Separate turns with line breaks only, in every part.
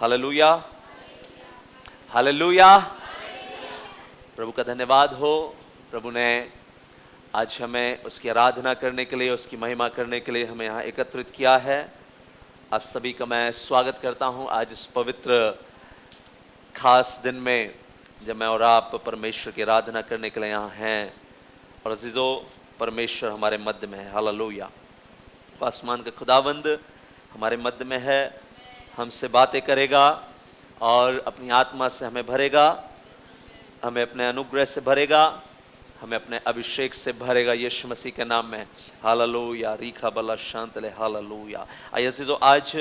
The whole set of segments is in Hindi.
Hallelujah, hallelujah. प्रभु का धन्यवाद हो। प्रभु ने आज हमें उसकी आराधना करने के लिए, उसकी महिमा करने के लिए हमें यहाँ एकत्रित किया है। आप सभी का मैं स्वागत करता हूँ आज इस पवित्र खास दिन में, जब मैं और आप परमेश्वर की आराधना करने के लिए यहाँ हैं। और अजीजों, परमेश्वर हमारे मध्य में है। हालेलुया। आसमान का खुदावंद हमारे मध्य में है, हमसे बातें करेगा और अपनी आत्मा से हमें भरेगा, हमें अपने अनुग्रह से भरेगा, हमें अपने अभिषेक से भरेगा यीशु मसीह के नाम में। हालेलुया। रीखा बला शांतले। हालेलुया। आइए अजीजों, आज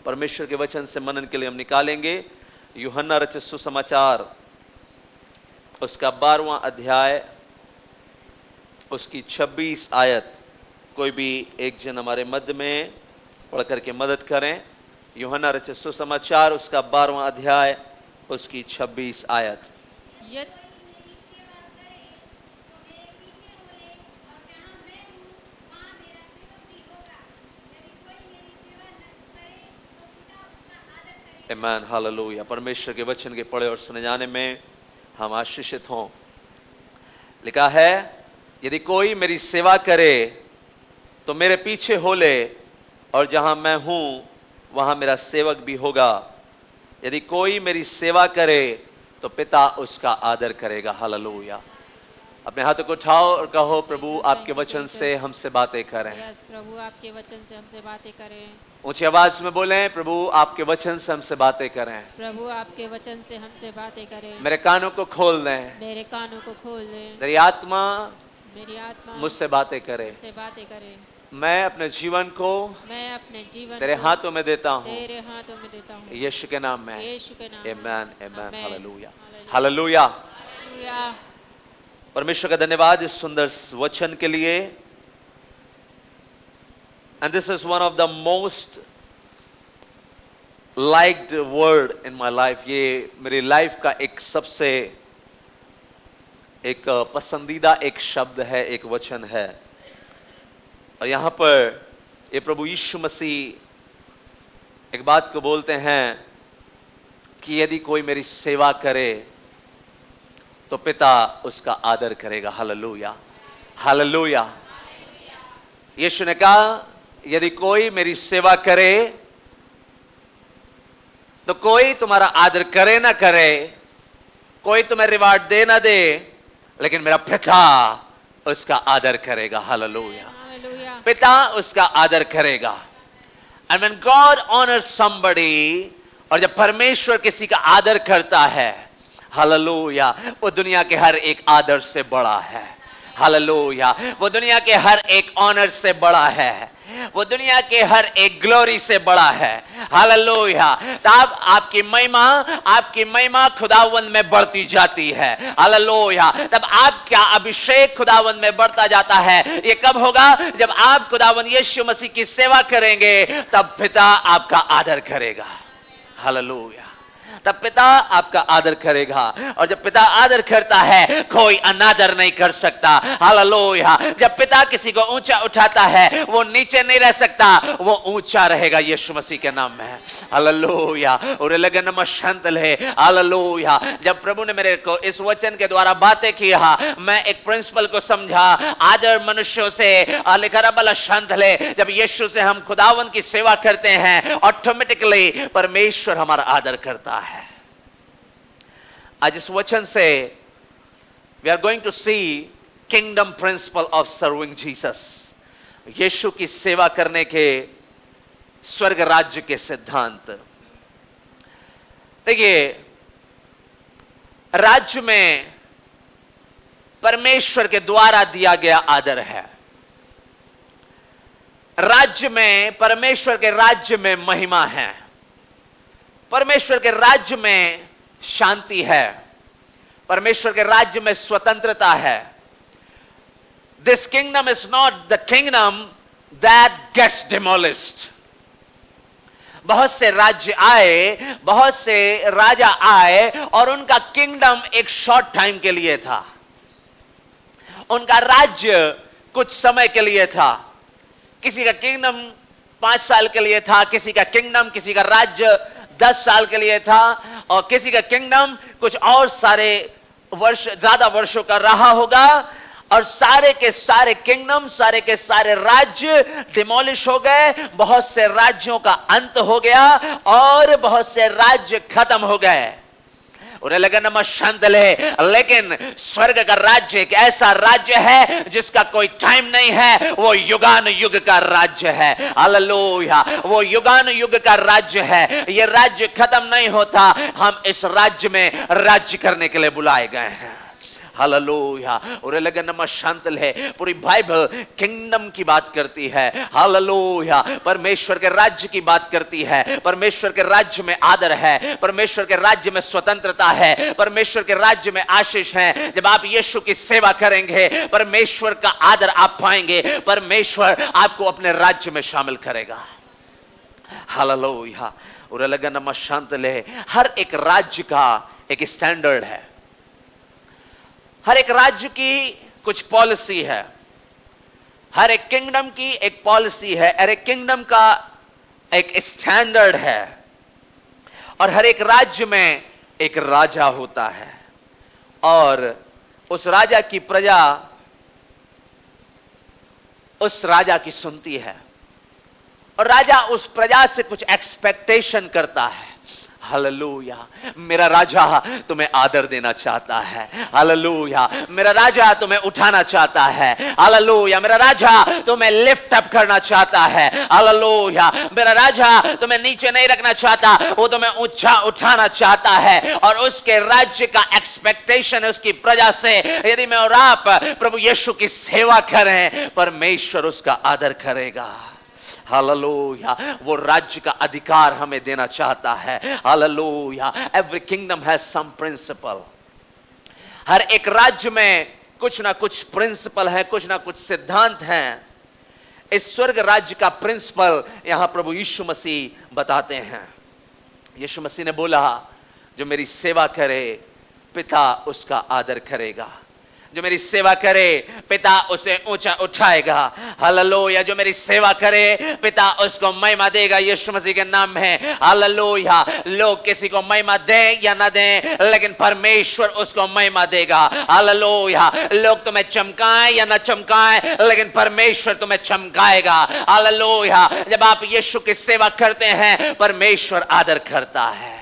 परमेश्वर के वचन से मनन के लिए हम निकालेंगे यूहन्ना रचित सुसमाचार, उसका 12वां अध्याय, उसकी 26 आयत। कोई भी एक जन हमारे मध्य में पढ़ करके मदद करें। यूहन्ना रचित सुसमाचार, उसका 12वां अध्याय, उसकी 26 आयत। आमीन। हालेलुया। परमेश्वर के वचन के पढ़े और सुने जाने में हम आशीषित हों। लिखा है, यदि कोई मेरी सेवा करे तो मेरे पीछे हो ले, और जहां मैं हूं वहां मेरा सेवक भी होगा। यदि कोई मेरी सेवा करे तो पिता उसका आदर करेगा। हालेलुया। अपने हाथों को उठाओ और कहो, प्रभु आपके वचन से हमसे बातें करें।
प्रभु आपके वचन से हमसे बातें करें।
ऊंची आवाज में बोलें, प्रभु आपके वचन से हमसे बातें करें।
प्रभु आपके वचन से हमसे बातें करें।
मेरे कानों को खोल दें,
मेरे कानों को खोल दें।
मेरी आत्मा मुझसे बातें करे।
मुझसे बातें करें।
मैं अपने जीवन को तेरे हाथों में देता हूं,
तेरे हाथों में देता हूं,
यीशु के नाम में।
यीशु के नाम में।
आमीन, आमीन।
आमीन।
Hallelujah, hallelujah.
हालेलुया।
परमेश्वर का धन्यवाद इस सुंदर वचन के लिए। And this is one of the most liked word in my life. ये मेरी लाइफ का एक सबसे एक पसंदीदा एक शब्द है, एक वचन है। और यहां पर ये प्रभु यीशु मसीह एक बात को बोलते हैं कि यदि कोई मेरी सेवा करे तो पिता उसका आदर करेगा। Hallelujah, hallelujah. यीशु ने कहा, यदि कोई मेरी सेवा करे तो कोई तुम्हारा आदर करे ना करे, कोई तुम्हें रिवार्ड दे ना दे, लेकिन मेरा पिता उसका आदर करेगा। हालेलुया, पिता उसका आदर करेगा। And when God honours somebody, और जब परमेश्वर किसी का आदर करता है, हालेलुया, वो दुनिया के हर एक आदर से बड़ा है। हालेलुया, वो दुनिया के हर एक ऑनर से बड़ा है, वो दुनिया के हर एक ग्लोरी से बड़ा है। हालेलुया। तब आपकी महिमा खुदावंद में बढ़ती जाती है। हालेलुया। तब आपका अभिषेक खुदावंद में बढ़ता जाता है। ये कब होगा? जब आप खुदावंद यीशु मसीह की सेवा करेंगे, तब पिता आपका आदर करेगा। हालेलुया। तब पिता आपका आदर करेगा। और जब पिता आदर करता है, कोई अनादर नहीं कर सकता। हालेलुया। जब पिता किसी को ऊंचा उठाता है, वो नीचे नहीं रह सकता, वो ऊंचा रहेगा यीशु मसीह के नाम में। हालेलुया। और लगन मशंतले। हालेलुया। जब प्रभु ने मेरे को इस वचन के द्वारा बातें किया, मैं एक प्रिंसिपल को समझा, आदर मनुष्यों से लेकर शंतले। जब यीशु से हम खुदावंद की सेवा करते हैं, ऑटोमेटिकली परमेश्वर हमारा आदर करता है। आज इस वचन से we are going to see kingdom principle of serving Jesus. Yeshu की सेवा करने के स्वर्ग राज्य के सिद्धांत। देखिए, राज्य में परमेश्वर के द्वारा दिया गया आदर है। राज्य में, परमेश्वर के राज्य में महिमा है। परमेश्वर के राज्य में शांति है। परमेश्वर के राज्य में स्वतंत्रता है। This kingdom is not the kingdom that gets demolished. बहुत से राज्य आए, बहुत से राजा आए, और उनका किंगडम एक शॉर्ट टाइम के लिए था। उनका राज्य कुछ समय के लिए था। किसी का किंगडम 5 साल के लिए था, किसी का किंगडम, किसी का राज्य 10 साल के लिए था, और किसी का किंगडम कुछ और सारे वर्ष, ज्यादा वर्षों का रहा होगा, और सारे के सारे किंगडम, सारे के सारे राज्य डिमोलिश हो गए, बहुत से राज्यों का अंत हो गया और बहुत से राज्य खत्म हो गए। उन्हें लगा नमः शांत ले, लेकिन स्वर्ग का राज्य एक ऐसा राज्य है जिसका कोई टाइम नहीं है, वो युगान युग का राज्य है। हालेलुया, वो युगान युग का राज्य है, ये राज्य खत्म नहीं होता। हम इस राज्य में राज्य करने के लिए बुलाए गए हैं। हालेलुया, और लगे नमः शांत है। पूरी बाइबल किंगडम की बात करती है। हालेलुया, परमेश्वर के राज्य की बात करती है। परमेश्वर के राज्य में आदर है, परमेश्वर के राज्य में स्वतंत्रता है, परमेश्वर के राज्य में आशीष है। जब आप यीशु की सेवा करेंगे, परमेश्वर का आदर आप पाएंगे, परमेश्वर आपको अपने राज्य में शामिल करेगा। हालेलुया, और लगे नमः शांत ले। हर एक राज्य का एक स्टैंडर्ड है, हर एक राज्य की कुछ पॉलिसी है, हर एक किंगडम की एक पॉलिसी है, हर एक किंगडम का एक स्टैंडर्ड है, और हर एक राज्य में एक राजा होता है, और उस राजा की प्रजा उस राजा की सुनती है, और राजा उस प्रजा से कुछ एक्सपेक्टेशन करता है। हालेलुया, मेरा राजा तुम्हें आदर देना चाहता है। हालेलुया, मेरा राजा तुम्हें उठाना चाहता है। हालेलुया, मेरा राजा तुम्हें लिफ्ट अप करना चाहता है। हालेलुया, मेरा राजा तुम्हें नीचे नहीं रखना चाहता, वो तुम्हें ऊंचा उठाना चाहता है। और उसके राज्य का एक्सपेक्टेशन है उसकी प्रजा से, यदि मैं और आप प्रभु यीशु की सेवा करें, परमेश्वर उसका आदर करेगा। हालेलुया, वो राज्य का अधिकार हमें देना चाहता है। Hallelujah, every kingdom has some principle. हर एक राज्य में कुछ ना कुछ प्रिंसिपल है, कुछ ना कुछ सिद्धांत हैं। इस स्वर्ग राज्य का प्रिंसिपल यहां प्रभु यीशु मसीह बताते हैं। यीशु मसीह ने बोला, जो मेरी सेवा करे पिता उसका आदर करेगा, जो मेरी सेवा करे पिता उसे ऊंचा उठाएगा। हालेलुया, जो मेरी सेवा करे पिता उसको महिमा देगा यीशु मसीह के नाम में। हालेलुया, लोग किसी को महिमा दें या ना दें, लेकिन परमेश्वर उसको महिमा देगा। हालेलुया, लोग तुम्हें चमकाएं या ना चमकाएं, लेकिन परमेश्वर तुम्हें चमकाएगा। हालेलुया, जब आप यीशु की सेवा करते हैं, परमेश्वर आदर करता है।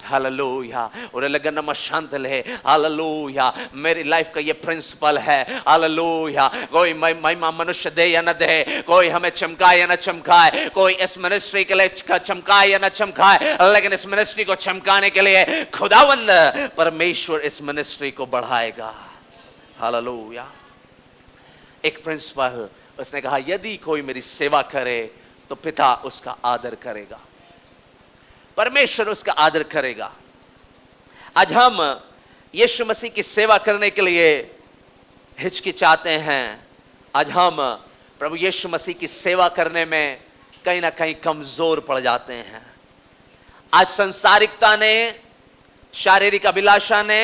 हालेलुया, और लगा नमः शांत ले। हालेलुया, मेरी लाइफ का ये प्रिंसिपल है। हालेलुया, कोई महिमा मनुष्य दे या न दे, कोई हमें चमकाए या न चमकाए, कोई इस मिनिस्ट्री के लिए चमकाए या न चमकाए, लेकिन इस मिनिस्ट्री को चमकाने के लिए खुदावंद परमेश्वर इस मिनिस्ट्री को बढ़ाएगा। हालेलुया, एक प्रिंसिपल उसने कहा, यदि कोई मेरी सेवा करे तो पिता उसका आदर करेगा, परमेश्वर उसका आदर करेगा। आज हम यीशु मसीह की सेवा करने के लिए हिचकिचाते हैं। आज हम प्रभु यीशु मसीह की सेवा करने में कहीं ना कहीं कमजोर पड़ जाते हैं। आज संसारिकता ने, शारीरिक अभिलाषा ने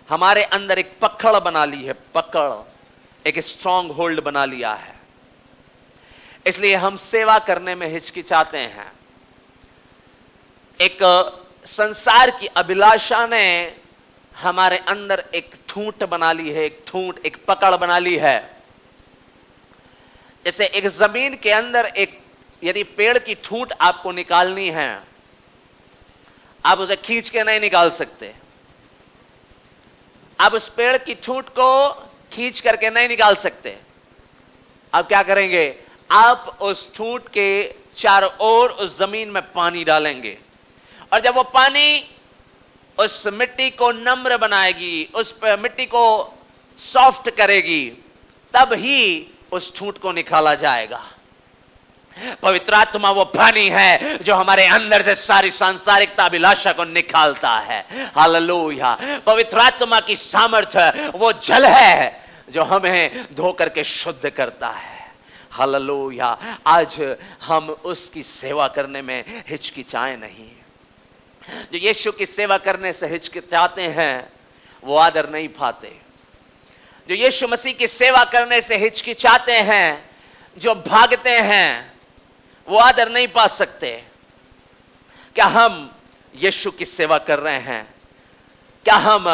हमारे अंदर एक पकड़ बना ली है, पकड़, एक स्ट्रांग होल्ड बना लिया है। इसलिए हम सेवा करने में हिचकिचाते हैं। एक संसार की अभिलाषा ने हमारे अंदर एक ठूंठ बना ली है, एक ठूंठ, एक पकड़ बना ली है। जैसे एक जमीन के अंदर एक, यदि पेड़ की ठूंठ आपको निकालनी है, आप उसे खींच के नहीं निकाल सकते। आप उस पेड़ की ठूंठ को खींच करके नहीं निकाल सकते। आप क्या करेंगे? आप उस ठूंठ के चारों ओर उस जमीन में पानी डालेंगे, और जब वो पानी उस मिट्टी को नम्र बनाएगी, उस मिट्टी को सॉफ्ट करेगी, तब ही उस ठूंठ को निकाला जाएगा। पवित्र आत्मा वो पानी है जो हमारे अंदर से सारी सांसारिकता अभिलाषा को निकालता है। हालेलुया, पवित्र आत्मा की सामर्थ्य वो जल है जो हमें धो करके शुद्ध करता है। हालेलुया, आज हम उसकी सेवा करने में हिचकिचाए नहीं। जो यीशु की सेवा करने से हिचकिचाते हैं वो आदर नहीं पाते। जो यीशु मसीह की सेवा करने से हिचकिचाते हैं, जो भागते हैं, वो आदर नहीं पा सकते। क्या हम यीशु की सेवा कर रहे हैं? क्या हम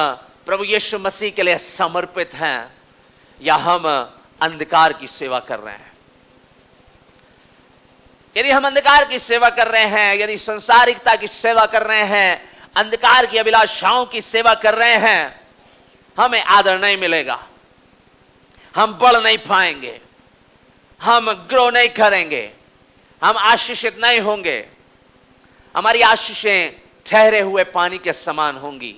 प्रभु यीशु मसीह के लिए समर्पित हैं, या हम अंधकार की सेवा कर रहे हैं? यदि हम अंधकार की सेवा कर रहे हैं, यदि संसारिकता की सेवा कर रहे हैं, अंधकार की अभिलाषाओं की सेवा कर रहे हैं, हमें आदर नहीं मिलेगा, हम बढ़ नहीं पाएंगे, हम ग्रो नहीं करेंगे, हम आशीषित नहीं होंगे। हमारी आशीषें ठहरे हुए पानी के समान होंगी।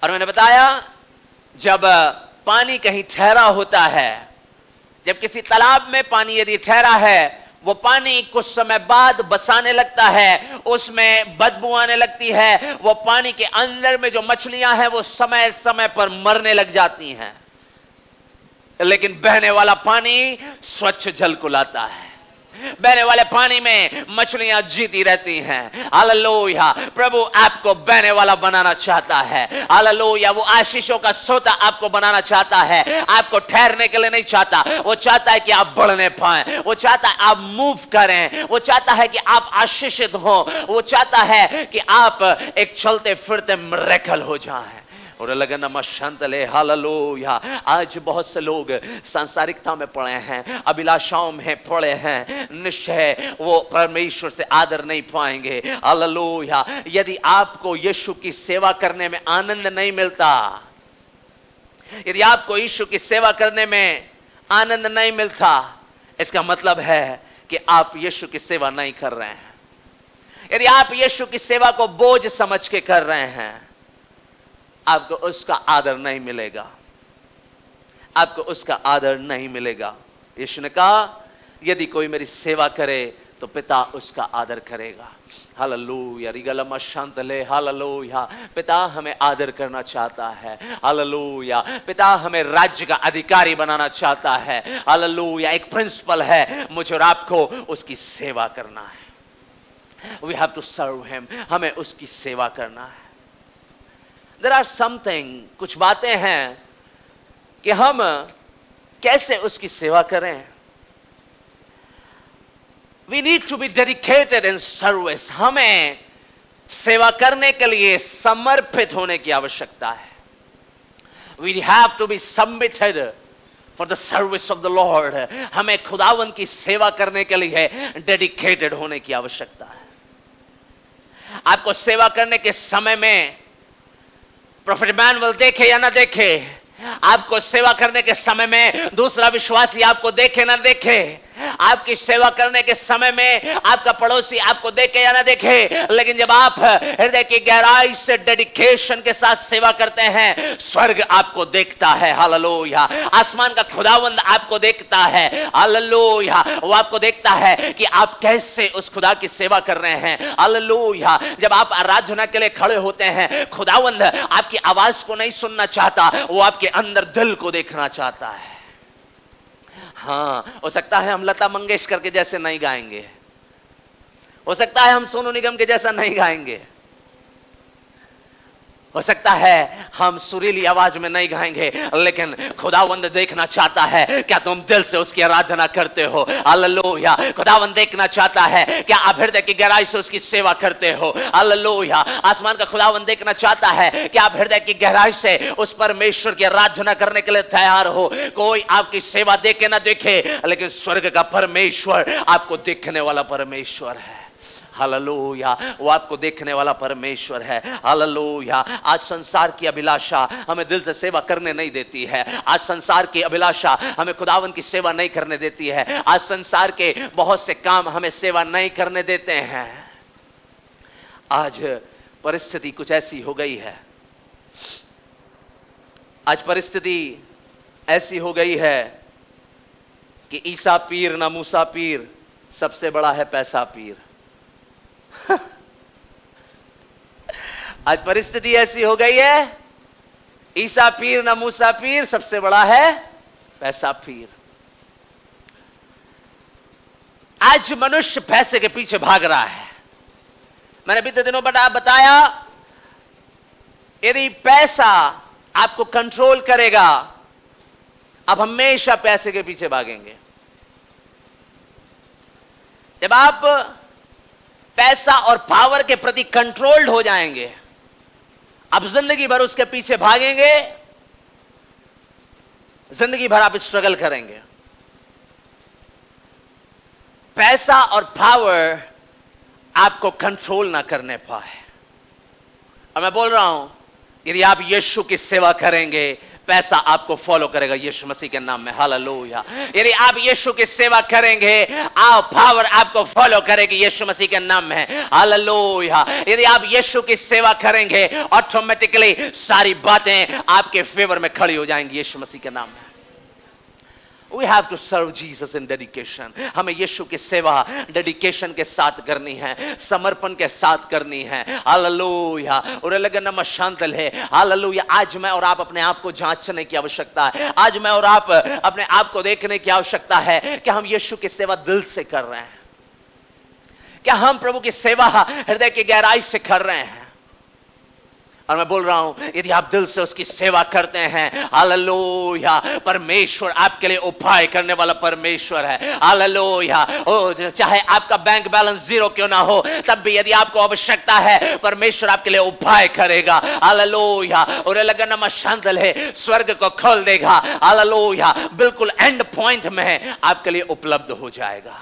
और मैंने बताया, जब पानी कहीं ठहरा होता है, जब किसी तालाब में पानी यदि ठहरा है, वो पानी कुछ समय बाद बसाने लगता है, उसमें बदबू आने लगती है, वो पानी के अंदर में जो मछलियां हैं वो समय समय पर मरने लग जाती हैं। लेकिन बहने वाला पानी स्वच्छ जल को लाता है। बहने वाले पानी में मछलियां जीती रहती हैं। हालेलुया। प्रभु आपको बहने वाला बनाना चाहता है। हालेलुया। वो आशीषों का सोता आपको बनाना चाहता है, आपको ठहरने के लिए नहीं चाहता। वो चाहता है कि आप बढ़ने पाएं, वो चाहता है आप मूव करें, वो चाहता है कि आप आशीषित हो, वो चाहता है कि आप एक चलते फिरते मिरेकल हो जाएं। और लगन मशंत ले। हालेलुया। आज बहुत से लोग सांसारिकता में पड़े हैं, अभिलाषाओं में पड़े हैं, निश्चय वो परमेश्वर से आदर नहीं पाएंगे। हालेलुया। यदि आपको यीशु की सेवा करने में आनंद नहीं मिलता, यदि आपको यीशु की सेवा करने में आनंद नहीं मिलता, इसका मतलब है कि आप यीशु की सेवा नहीं कर रहे हैं। यदि आप यीशु की सेवा को बोझ समझ के कर रहे हैं, आपको उसका आदर नहीं मिलेगा, आपको उसका आदर नहीं मिलेगा। यीशु ने कहा, यदि कोई मेरी सेवा करे तो पिता उसका आदर करेगा। हालेलुया। रिगलम शांत ले। हालेलुया। पिता हमें आदर करना चाहता है। हालेलुया। पिता हमें राज्य का अधिकारी बनाना चाहता है। हालेलुया। एक प्रिंसिपल है, मुझे और आपको उसकी सेवा करना है। We have to serve him. हमें उसकी सेवा करना है। There are something, कुछ बातें हैं कि हम कैसे उसकी सेवा करें। We need to be dedicated in service. हमें सेवा करने के लिए समर्पित होने की आवश्यकता है। We have to be submitted for the service of the Lord. हमें खुदावन की सेवा करने के लिए डेडिकेटेड होने की आवश्यकता है। आपको सेवा करने के समय में प्रोफेट इमैनुअल देखे या ना देखे, आपको सेवा करने के समय में दूसरा विश्वासी आपको देखे ना देखे, आपकी सेवा करने के समय में आपका पड़ोसी आपको देखे या ना देखे, लेकिन जब आप हृदय की गहराई से डेडिकेशन के साथ सेवा करते हैं, स्वर्ग आपको देखता है। हालेलुया। आसमान का खुदावंद आपको देखता है। हालेलुया। वो आपको देखता है कि आप कैसे उस खुदा की सेवा कर रहे हैं। हालेलुया। जब आप आराधना के लिए खड़े होते हैं, खुदावंद आपकी आवाज को नहीं सुनना चाहता, वो आपके अंदर दिल को देखना चाहता है। हाँ, हो सकता है हम लता मंगेशकर के जैसे नहीं गाएंगे, हो सकता है हम सोनू निगम के जैसा नहीं गाएंगे, हो सकता है हम सुरीली आवाज में नहीं गाएंगे, लेकिन खुदावंद देखना चाहता है क्या तुम दिल से उसकी आराधना करते हो। हालेलुया। खुदावंद देखना चाहता है क्या आप हृदय की गहराई से उसकी सेवा करते हो। हालेलुया। आसमान का खुदावंद देखना चाहता है कि आप हृदय की गहराई से उस परमेश्वर की आराधना करने के लिए तैयार हो। कोई आपकी सेवा देखे ना देखे, लेकिन स्वर्ग का परमेश्वर आपको देखने वाला परमेश्वर है। हालेलुया। वो आपको देखने वाला परमेश्वर है। हालेलुया। आज संसार की अभिलाषा हमें दिल से सेवा करने नहीं देती है। आज संसार की अभिलाषा हमें खुदावन की सेवा नहीं करने देती है। आज संसार के बहुत से काम हमें सेवा नहीं करने देते हैं। आज परिस्थिति कुछ ऐसी हो गई है, आज परिस्थिति ऐसी हो गई है कि ईसा पीर ना मूसा पीर, सबसे बड़ा है पैसा पीर। आज परिस्थिति ऐसी हो गई है, ईसा पीर ना मूसा पीर, सबसे बड़ा है पैसा पीर। आज मनुष्य पैसे के पीछे भाग रहा है। मैंने बीते दिनों बताया, यदि पैसा आपको कंट्रोल करेगा, आप हमेशा पैसे के पीछे भागेंगे। जब आप पैसा और पावर के प्रति कंट्रोल्ड हो जाएंगे। आप जिंदगी भर उसके पीछे भागेंगे, जिंदगी भर आप स्ट्रगल करेंगे। पैसा और पावर आपको कंट्रोल ना करने पाए। और मैं बोल रहा हूं, यदि आप यीशु की सेवा करेंगे, पैसा आपको फॉलो करेगा यीशु मसीह के नाम में। हालेलुया। यदि आप यीशु की सेवा करेंगे, पावर आपको फॉलो करेगी यीशु मसीह के नाम में। हालेलुया। यदि आप यीशु की सेवा करेंगे, ऑटोमेटिकली सारी बातें आपके फेवर में खड़ी हो जाएंगी यीशु मसीह के नाम में। We have to serve Jesus in dedication. हमें यीशु की सेवा डेडिकेशन के साथ करनी है, समर्पण के साथ करनी है। हालेलुया। और लगन शांतल है। हालेलुया। आज मैं और आप अपने आप को जांचने की आवश्यकता है। आज मैं और आप अपने आप को देखने की आवश्यकता है कि हम यीशु की सेवा दिल से कर रहे हैं, क्या हम प्रभु की सेवा हृदय की गहराई से कर रहे हैं। और मैं बोल रहा हूं, यदि आप दिल से उसकी सेवा करते हैं, हालेलुया, परमेश्वर आपके लिए उपाय करने वाला परमेश्वर है। हालेलुया। चाहे आपका बैंक बैलेंस 0 क्यों ना हो, तब भी यदि आपको आवश्यकता है, परमेश्वर आपके लिए उपाय करेगा। हालेलुया। और लगन शांतल है, स्वर्ग को खोल देगा। हालेलुया। बिल्कुल एंड पॉइंट में आपके लिए उपलब्ध हो जाएगा,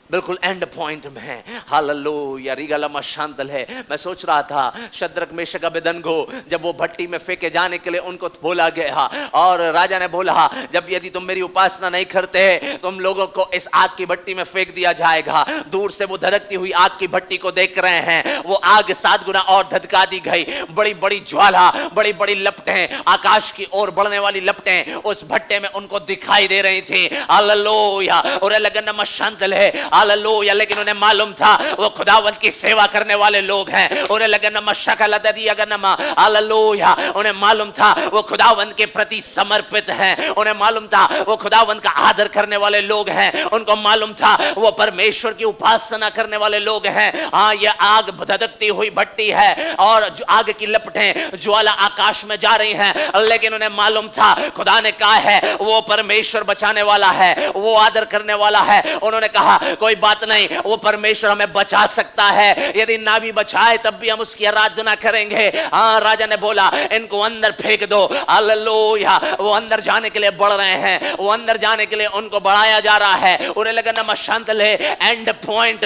बिल्कुल एंड पॉइंट में है। हालेलुया। रिगलमा शांतल है। मैं सोच रहा था, शद्रक मेशक अबेदनगो जब वो भट्टी में फेंके जाने के लिए उनको बोला गया, और राजा ने बोला, जब यदि तुम मेरी उपासना नहीं करते, तुम लोगों को इस आग की भट्टी में फेंक दिया जाएगा। दूर से वो धधकती हुई आग की भट्टी को देख रहे हैं। वो आग 7 गुना और धधका दी गई। बड़ी बड़ी ज्वाला, बड़ी बड़ी लपटें, आकाश की ओर बढ़ने वाली लपटें उस भट्टे में उनको दिखाई दे रही थी। हालेलुया। और लगन शांतल है। हालेलुया। लेकिन उन्हें मालूम था वो खुदावंत की सेवा करने वाले लोग हैं। उन्हें लगन शकल दरियगनमा। हालेलुया। उन्हें मालूम था वो खुदावंत के प्रति समर्पित हैं। उन्हें मालूम था वो खुदावंत का आदर करने वाले लोग हैं। उनको मालूम था वो परमेश्वर की उपासना करने वाले लोग हैं। हाँ, ये आग धधकती हुई भट्टी है और आग की लपटें, ज्वाला आकाश में जा रही हैं, लेकिन उन्हें मालूम था खुदा ने कहा है वो परमेश्वर बचाने वाला है, वो आदर करने वाला है। उन्होंने कहा, कोई बात नहीं, वो परमेश्वर हमें बचा सकता है, यदि ना भी बचाए तब भी हम उसकी आराधना करेंगे। हाँ, राजा ने बोला, इनको अंदर फेंक दो। हालेलुया। वो अंदर जाने के लिए बढ़ रहे हैं, वो अंदर जाने के लिए उनको बढ़ाया जा रहा है। उन्हें लगा नमा शांत ले, एंड पॉइंट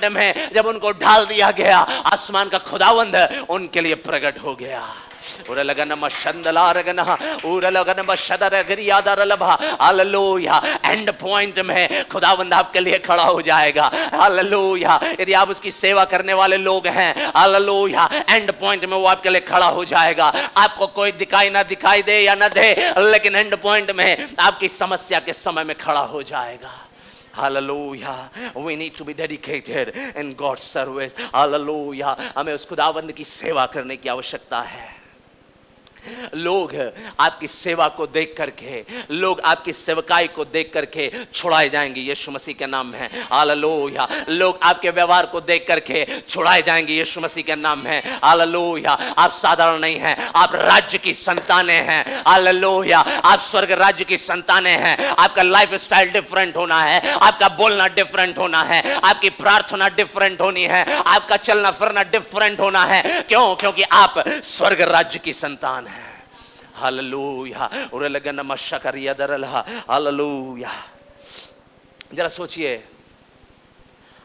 में जब उनको डाल दिया गया, आसमान का खुदावंद उनके लिए प्रकट हो गया। हालेलुया। एंड पॉइंट में खुदावंद आपके लिए खड़ा हो जाएगा। हालेलुया। यदि आप उसकी सेवा करने वाले लोग हैं, हालेलुया, एंड पॉइंट में वो आपके लिए खड़ा हो जाएगा। आपको कोई दिखाई दे या ना दे, लेकिन एंड पॉइंट में आपकी समस्या के समय में खड़ा हो जाएगा। Hallelujah. We need to be dedicated in God's service. Hallelujah. हमें उस खुदावंद की सेवा करने की आवश्यकता है। लोग आपकी सेवा को देख करके, लोग आपकी सेवकाई को देख करके छुड़ाए जाएंगे यीशु मसीह के नाम में। हालेलुया। लोग आपके व्यवहार को देख करके छुड़ाए जाएंगे यीशु मसीह के नाम में। हालेलुया। आप साधारण नहीं हैं, आप राज्य की संतानें हैं। हालेलुया। आप स्वर्ग राज्य की संतानें हैं। आपका लाइफ स्टाइल डिफरेंट होना है, आपका बोलना डिफरेंट होना है, आपकी प्रार्थना डिफरेंट होनी है, आपका चलना फिरना डिफरेंट होना है। क्यों? क्योंकि आप स्वर्ग राज्य की संतान है। हालेलुया। और लगन मशकरिया दरलहा। हालेलुया। जरा सोचिए,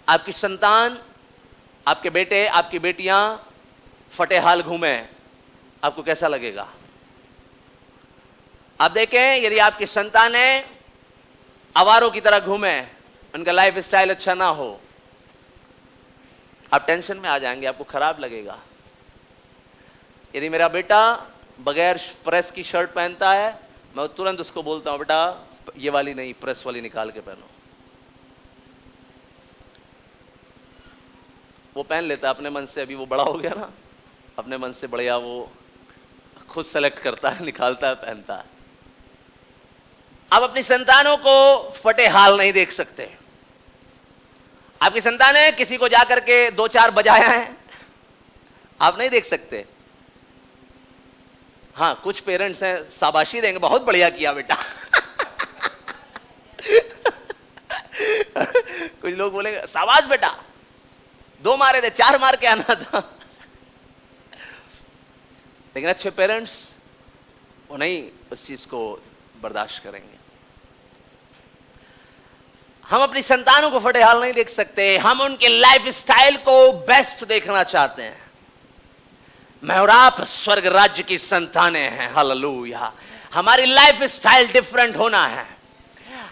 आपकी संतान, आपके बेटे, आपकी बेटियां फटे हाल घूमे, आपको कैसा लगेगा? आप देखें, यदि आपकी संतानें आवारों की तरह घूमे, उनका लाइफ स्टाइल अच्छा ना हो, आप टेंशन में आ जाएंगे, आपको खराब लगेगा। यदि मेरा बेटा बगैर प्रेस की शर्ट पहनता है, मैं तुरंत उसको बोलता हूं, बेटा ये वाली नहीं, प्रेस वाली निकाल के पहनो। वो पहन लेता है अपने मन से, अभी वो बड़ा हो गया ना, अपने मन से बढ़िया वो खुद सेलेक्ट करता है, निकालता है, पहनता है। आप अपनी संतानों को फटे हाल नहीं देख सकते। आपकी संतानें किसी को जाकर के 2-4 बजाया है, आप नहीं देख सकते। हाँ, कुछ पेरेंट्स हैं, शाबाशी देंगे, बहुत बढ़िया किया बेटा। कुछ लोग बोलेंगे शाबाश बेटा, 2 मारे थे, 4 मार के आना था। लेकिन अच्छे पेरेंट्स वो नहीं उस चीज को बर्दाश्त करेंगे। हम अपनी संतानों को फटे हाल नहीं देख सकते, हम उनके लाइफ स्टाइल को बेस्ट देखना चाहते हैं। मैं और आप स्वर्ग राज्य की संतानें हैं, हालेलुया। हमारी लाइफ स्टाइल डिफरेंट होना है,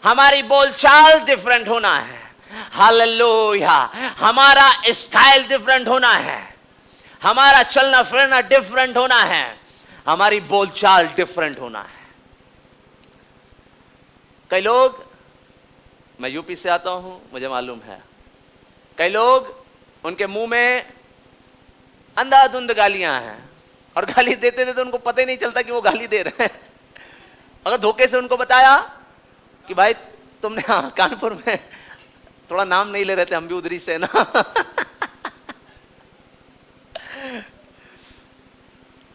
हमारी बोलचाल डिफरेंट होना है, हालेलुया। हमारा स्टाइल डिफरेंट होना है, हमारा चलना फिरना डिफरेंट होना है, हमारी बोलचाल डिफरेंट होना है। कई लोग, मैं यूपी से आता हूं, मुझे मालूम है, कई लोग उनके मुंह में अंधाधुंध गालियां हैं और गाली देते देते उनको पता ही नहीं चलता कि वो गाली दे रहे हैं। अगर धोखे से उनको बताया कि भाई तुमने कानपुर में, थोड़ा नाम नहीं ले रहे थे, हम भी उधरी से ना,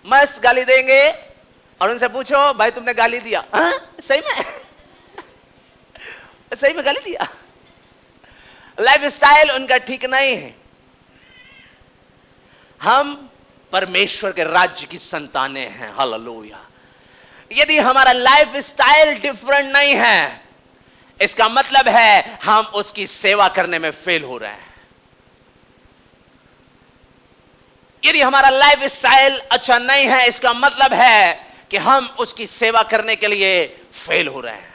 मस्त गाली देंगे और उनसे पूछो भाई तुमने गाली दिया? सही में? सही में गाली दिया? लाइफ स्टाइल उनका ठीक नहीं है। हम परमेश्वर के राज्य की संतानें हैं, हालेलुया। यदि हमारा लाइफ स्टाइल डिफरेंट नहीं है, इसका मतलब है हम उसकी सेवा करने में फेल हो रहे हैं। यदि हमारा लाइफ स्टाइल अच्छा नहीं है, इसका मतलब है कि हम उसकी सेवा करने के लिए फेल हो रहे हैं।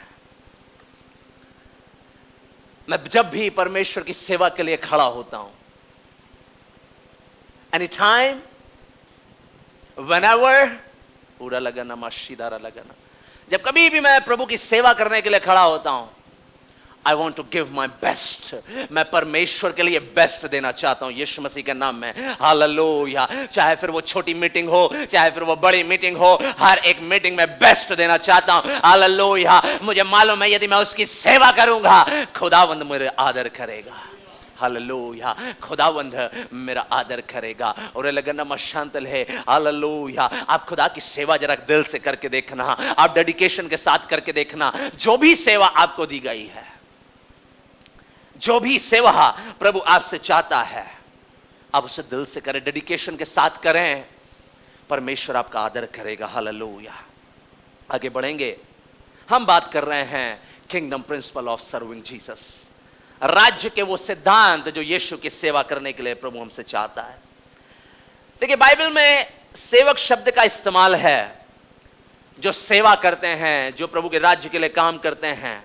मैं जब भी परमेश्वर की सेवा के लिए खड़ा होता हूं, एनी टाइम, व्हेनेवर, पूरा लगाना माशीदारा लगाना, जब कभी भी मैं प्रभु की सेवा करने के लिए खड़ा होता हूं, I want to give my best. मैं परमेश्वर के लिए बेस्ट देना चाहता हूं, यीशु मसीह के नाम में, हालेलुया। चाहे फिर वो छोटी मीटिंग हो, चाहे फिर वो बड़ी मीटिंग हो, हर एक मीटिंग में बेस्ट देना चाहता हूं, हालेलुया। मुझे मालूम है यदि मैं उसकी सेवा करूंगा, खुदावंद मेरे आदर करेगा, हालेलुया। खुदावंद मेरा आदर करेगा। और लगना मशांतल है, हालेलुया। आप खुदा की सेवा जरा दिल से करके देखना, आप डेडिकेशन के साथ करके देखना। जो भी सेवा आपको दी गई है, जो भी सेवा प्रभु आपसे चाहता है, आप उसे दिल से करें, डेडिकेशन के साथ करें, परमेश्वर आपका आदर करेगा, हालेलुया। आगे बढ़ेंगे, हम बात कर रहे हैं kingdom principle of serving Jesus, राज्य के वो सिद्धांत जो यीशु की सेवा करने के लिए प्रभु हमसे चाहता है। देखिए, बाइबल में सेवक शब्द का इस्तेमाल है, जो सेवा करते हैं, जो प्रभु के राज्य के लिए काम करते हैं।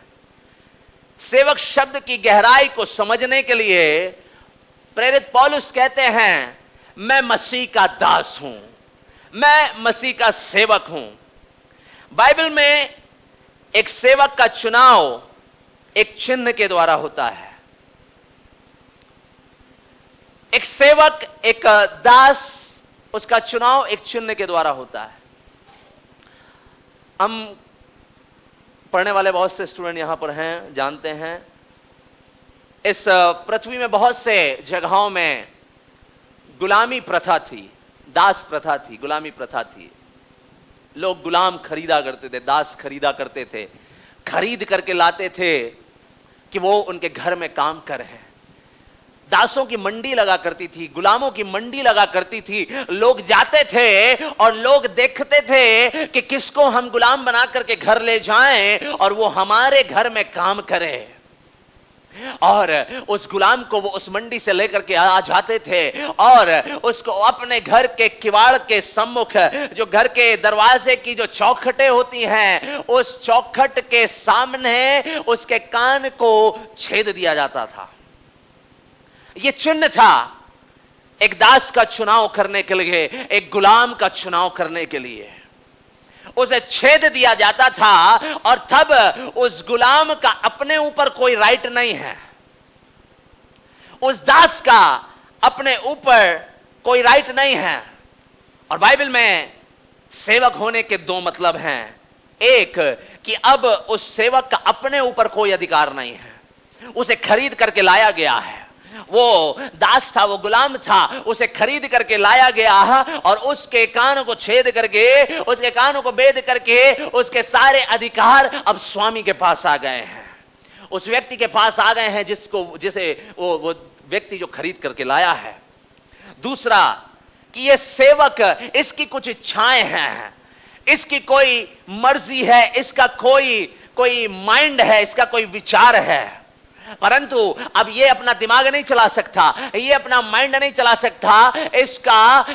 सेवक शब्द की गहराई को समझने के लिए प्रेरित पौलुस कहते हैं, मैं मसीह का दास हूं, मैं मसीह का सेवक हूं। बाइबल में एक सेवक का चुनाव एक चिन्ह के द्वारा होता है। एक सेवक, एक दास, उसका चुनाव एक चिन्ह के द्वारा होता है। हम पढ़ने वाले बहुत से स्टूडेंट यहां पर हैं, जानते हैं इस पृथ्वी में बहुत से जगहों में गुलामी प्रथा थी, दास प्रथा थी, गुलामी प्रथा थी। लोग गुलाम खरीदा करते थे, दास खरीदा करते थे, खरीद करके लाते थे कि वो उनके घर में काम करे। दासों की मंडी लगा करती थी, गुलामों की मंडी लगा करती थी। लोग जाते थे और लोग देखते थे कि किसको हम गुलाम बना करके घर ले जाएं और वो हमारे घर में काम करे। और उस गुलाम को वो उस मंडी से लेकर के आ जाते थे और उसको अपने घर के किवाड़ के सम्मुख, जो घर के दरवाजे की जो चौखटें होती हैं, उस चौखट के सामने उसके कान को छेद दिया जाता था। यह चिन्ह था एक दास का चुनाव करने के लिए, एक गुलाम का चुनाव करने के लिए। उसे छेद दिया जाता था और तब उस गुलाम का अपने ऊपर कोई राइट नहीं है, उस दास का अपने ऊपर कोई राइट नहीं है। और बाइबल में सेवक होने के 2 मतलब हैं। एक कि अब उस सेवक का अपने ऊपर कोई अधिकार नहीं है, उसे खरीद करके लाया गया है। वो दास था, वो गुलाम था, उसे खरीद करके लाया गया और उसके कानों को छेद करके, उसके कानों को बेद करके उसके सारे अधिकार अब स्वामी के पास आ गए हैं। उस व्यक्ति के पास आ गए हैं जिसे वो व्यक्ति जो खरीद करके लाया है। दूसरा कि ये सेवक, इसकी कुछ इच्छाएं हैं, इसकी कोई मर्जी है, इसका कोई माइंड है, इसका कोई विचार है, परंतु अब ये अपना दिमाग नहीं चला सकता, ये अपना माइंड नहीं चला सकता।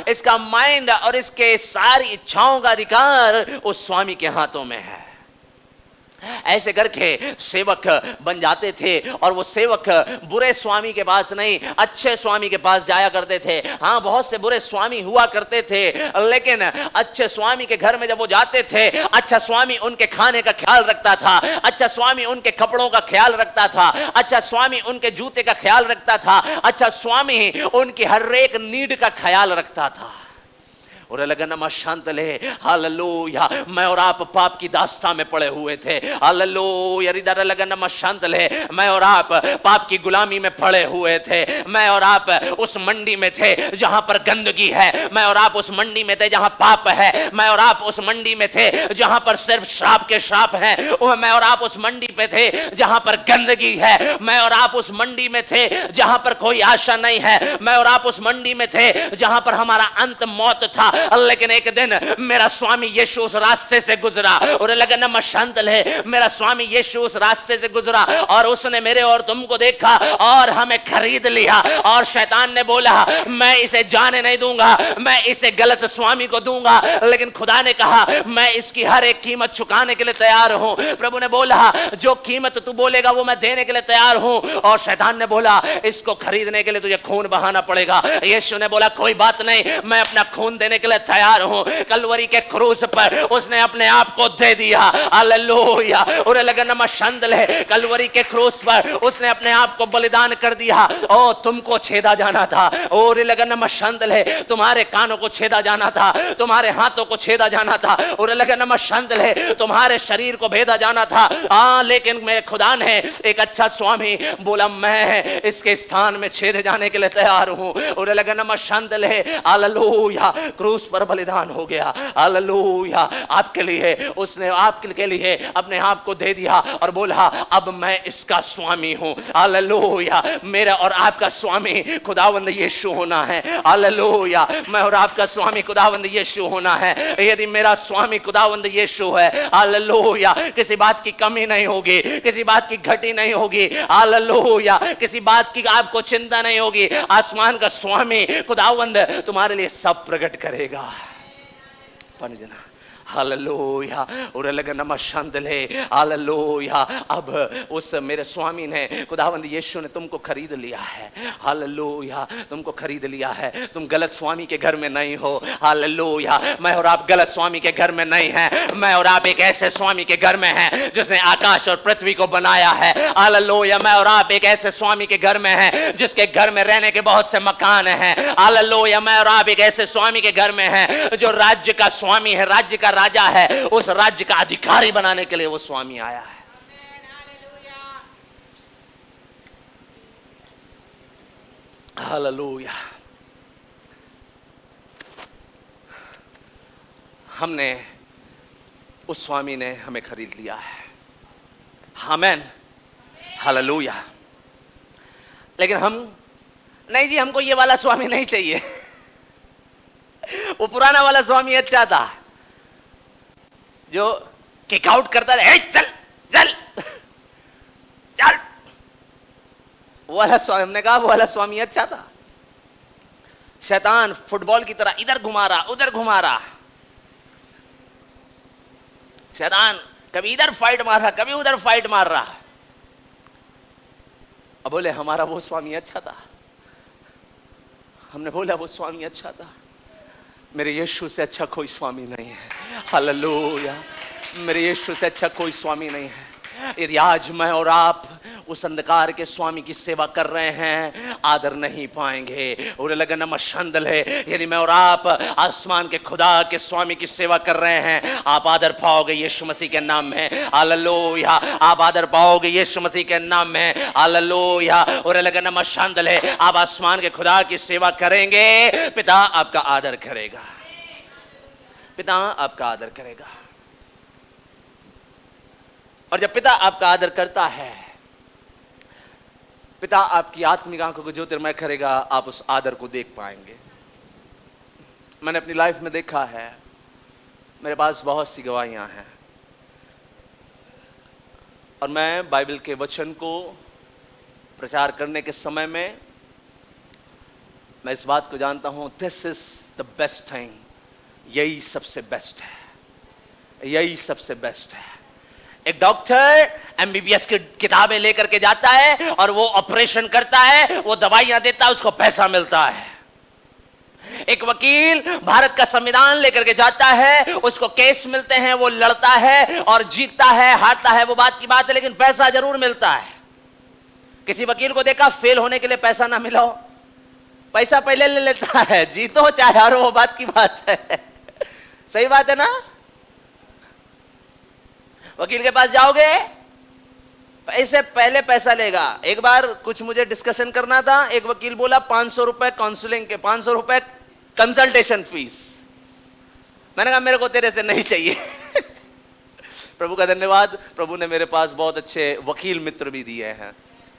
इसका माइंड और इसके सारी इच्छाओं का अधिकार उस स्वामी के हाथों में है। ऐसे करके सेवक बन जाते थे और वो सेवक बुरे स्वामी के पास नहीं, अच्छे स्वामी के पास जाया करते थे। हां, बहुत से बुरे स्वामी हुआ करते थे, लेकिन अच्छे स्वामी के घर में जब वो जाते थे, अच्छा स्वामी उनके खाने का ख्याल रखता था, अच्छा स्वामी उनके कपड़ों का ख्याल रखता था, अच्छा स्वामी उनके जूते का ख्याल रखता था, अच्छा स्वामी उनकी हर एक नीड का ख्याल रखता था। और लगन शांत ले, हालेलुया। मैं और आप पाप की दास्ता में पड़े हुए थे, हालेलुया। इधर लगन शांत ले, मैं और आप पाप की गुलामी में पड़े हुए थे। मैं और आप उस मंडी में थे जहां पर गंदगी है, मैं और आप उस मंडी में थे जहां पाप है, मैं और आप उस मंडी में थे जहां पर सिर्फ श्राप के श्राप है, मैं और आप उस मंडी पे थे जहां पर गंदगी है, मैं और आप उस मंडी में थे जहां पर कोई आशा नहीं है, मैं और आप उस मंडी में थे जहां पर हमारा अंत मौत था। लेकिन एक दिन मेरा स्वामी यीशु उस रास्ते से गुजरा, और लगन शांत ले, मेरा स्वामी यीशु उस रास्ते से गुजरा और उसने मेरे और तुमको देखा और हमें खरीद लिया। और शैतान ने बोला मैं इसे जाने नहीं दूंगा, मैं इसे गलत स्वामी को दूंगा, लेकिन खुदा ने कहा मैं इसकी हर एक कीमत चुकाने के लिए तैयार हूं। प्रभु ने बोला जो कीमत तू बोलेगा वो मैं देने के लिए तैयार हूं। और शैतान ने बोला इसको खरीदने के लिए तुझे खून बहाना पड़ेगा। यीशु ने बोला कोई बात नहीं, मैं अपना खून देने के लिए तैयार हूं। कलवरी के क्रूस पर उसने अपने आप को दे दिया, हालेलुया। और लगन मशंदले, कलवरी के क्रूस पर उसने अपने आप को बलिदान कर दिया। ओ तुमको छेदा जाना था, और लगन मशंदले, तुम्हारे कानों को छेदा जाना था, तुम्हारे हाथों को छेदा जाना था, और लगन मशंदले, तुम्हारे शरीर को भेदा जाना था। लेकिन मेरे खुदा ने एक अच्छा स्वामी बोला मैं इसके स्थान में छेदे जाने के लिए तैयार हूं। और लगन मशंदले, हालेलुया, क्रूस पर बलिदान हो गया, हालेलुया। आपके लिए उसने आपके लिए अपने आप को दे दिया और बोला अब मैं इसका स्वामी हूं, हालेलुया। मेरा और आपका स्वामी खुदावंद यीशु होना है, हालेलुया। मैं और आपका स्वामी खुदावंद यीशु होना है। यदि मेरा स्वामी खुदावंद यीशु है, हालेलुया, किसी बात की कमी नहीं होगी, किसी बात की घटी नहीं होगी, हालेलुया, किसी बात की आपको चिंता नहीं होगी। आसमान का स्वामी खुदावंद तुम्हारे लिए सब प्रकट करेगा। पनजना, हालेलुया। और लगन मशंदले, हालेलुया। अब उस मेरे स्वामी ने, खुदावंद यीशु ने तुमको खरीद लिया है, हालेलुया, तुमको खरीद लिया है। तुम गलत स्वामी के घर में नहीं हो, हालेलुया। मैं और आप गलत स्वामी के घर में नहीं हैं, मैं और आप एक ऐसे स्वामी के घर में हैं जिसने आकाश और पृथ्वी को बनाया है, हालेलुया। मैं और आप एक ऐसे स्वामी के घर में हैं जिसके घर में रहने के बहुत से मकान हैं, हालेलुया। मैं और आप एक ऐसे स्वामी के घर में हैं जो राज्य का स्वामी है, राज्य का राजा है, उस राज्य का अधिकारी बनाने के लिए वो स्वामी आया है। हालेलुया। हमने, उस स्वामी ने हमें खरीद लिया है, आमीन, हालेलुया। लेकिन हम नहीं जी, हमको ये वाला स्वामी नहीं चाहिए, वो पुराना वाला स्वामी अच्छा था जो किक आउट करता रहे, चल चल चल, वो वाला स्वामी। हमने कहा वो वाला स्वामी अच्छा था। शैतान फुटबॉल की तरह इधर घुमा रहा उधर घुमा रहा, शैतान कभी इधर फाइट मार रहा कभी उधर फाइट मार रहा। अब बोले हमारा वो स्वामी अच्छा था। हमने बोला वो स्वामी अच्छा था, मेरे यीशु से अच्छा कोई स्वामी नहीं है, हालेलुया। मेरे यीशु से अच्छा कोई स्वामी नहीं है। यदि आज मैं और आप उस अंधकार के स्वामी की सेवा कर रहे हैं, आदर नहीं पाएंगे। और लगन मशंदल है, यदि मैं और आप आसमान के खुदा के स्वामी की सेवा कर रहे हैं, आप आदर पाओगे यीशु मसीह के नाम में, हालेलुया। आप आदर पाओगे यीशु मसीह के नाम में, हालेलुया। और लगन मशंदल है, आप आसमान के खुदा की सेवा करेंगे, पिता आपका आदर करेगा, पिता आपका आदर करेगा। और जब पिता आपका आदर करता है पिता आपकी आत्मिक आंखों को ज्योतिर्मय करेगा, आप उस आदर को देख पाएंगे। मैंने अपनी लाइफ में देखा है, मेरे पास बहुत सी गवाहियां हैं, और मैं बाइबल के वचन को प्रचार करने के समय में मैं इस बात को जानता हूं, this is the best thing, यही सबसे बेस्ट है, यही सबसे बेस्ट है। एक डॉक्टर एमबीबीएस की किताबें लेकर के जाता है और वो ऑपरेशन करता है, वो दवाइयां देता है, उसको पैसा मिलता है। एक वकील भारत का संविधान लेकर के जाता है, उसको केस मिलते हैं, वो लड़ता है और जीतता है, हारता है, वो बात की बात है, लेकिन पैसा जरूर मिलता है। किसी वकील को देखा फेल होने के लिए पैसा ना मिला हो? पैसा पहले ले लेता है, जीतो चाहे हारो, वो बात की बात है। सही बात है ना? वकील के पास जाओगे, पैसे पहले पैसा लेगा। एक बार कुछ मुझे डिस्कशन करना था, एक वकील बोला 500 रुपए काउंसलिंग के, 500 रुपए कंसल्टेशन फीस। मैंने कहा मेरे को तेरे से नहीं चाहिए। प्रभु का धन्यवाद, प्रभु ने मेरे पास बहुत अच्छे वकील मित्र भी दिए हैं,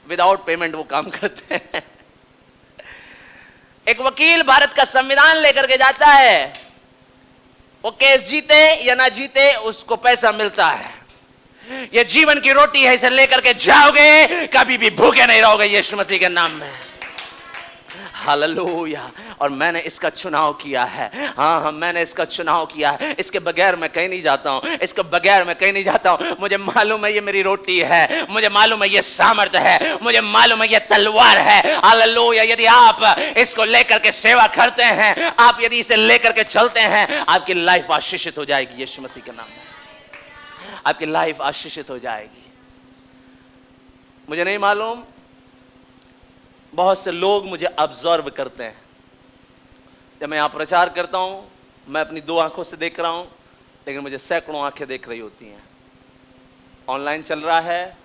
विदाउट पेमेंट वो काम करते हैं। एक वकील भारत का संविधान लेकर के जाता है, वो केस जीते या ना जीते उसको पैसा मिलता है। ये जीवन की रोटी है, इसे लेकर के जाओगे, कभी भी भूखे नहीं रहोगे यीशु मसीह के नाम में। हालेलुया। और मैंने इसका चुनाव किया है, हाँ, मैंने इसका चुनाव किया है। इसके बगैर मैं कहीं नहीं जाता हूं, इसके बगैर मैं कहीं नहीं जाता हूं। मुझे मालूम है ये मेरी रोटी है, मुझे मालूम है ये सामर्थ्य है, मुझे मालूम है ये तलवार है। हालेलुया। यदि आप इसको लेकर के सेवा करते हैं, आप यदि इसे लेकर के चलते हैं, आपकी लाइफ आशीषित हो जाएगी यीशु मसीह के नाम में, आपकी लाइफ आशीषित हो जाएगी। मुझे नहीं मालूम, बहुत से लोग मुझे ऑब्जर्व करते हैं। जब मैं यहां प्रचार करता हूं, मैं अपनी 2 आंखों से देख रहा हूं, लेकिन मुझे सैकड़ों आंखें देख रही होती हैं। ऑनलाइन चल रहा है,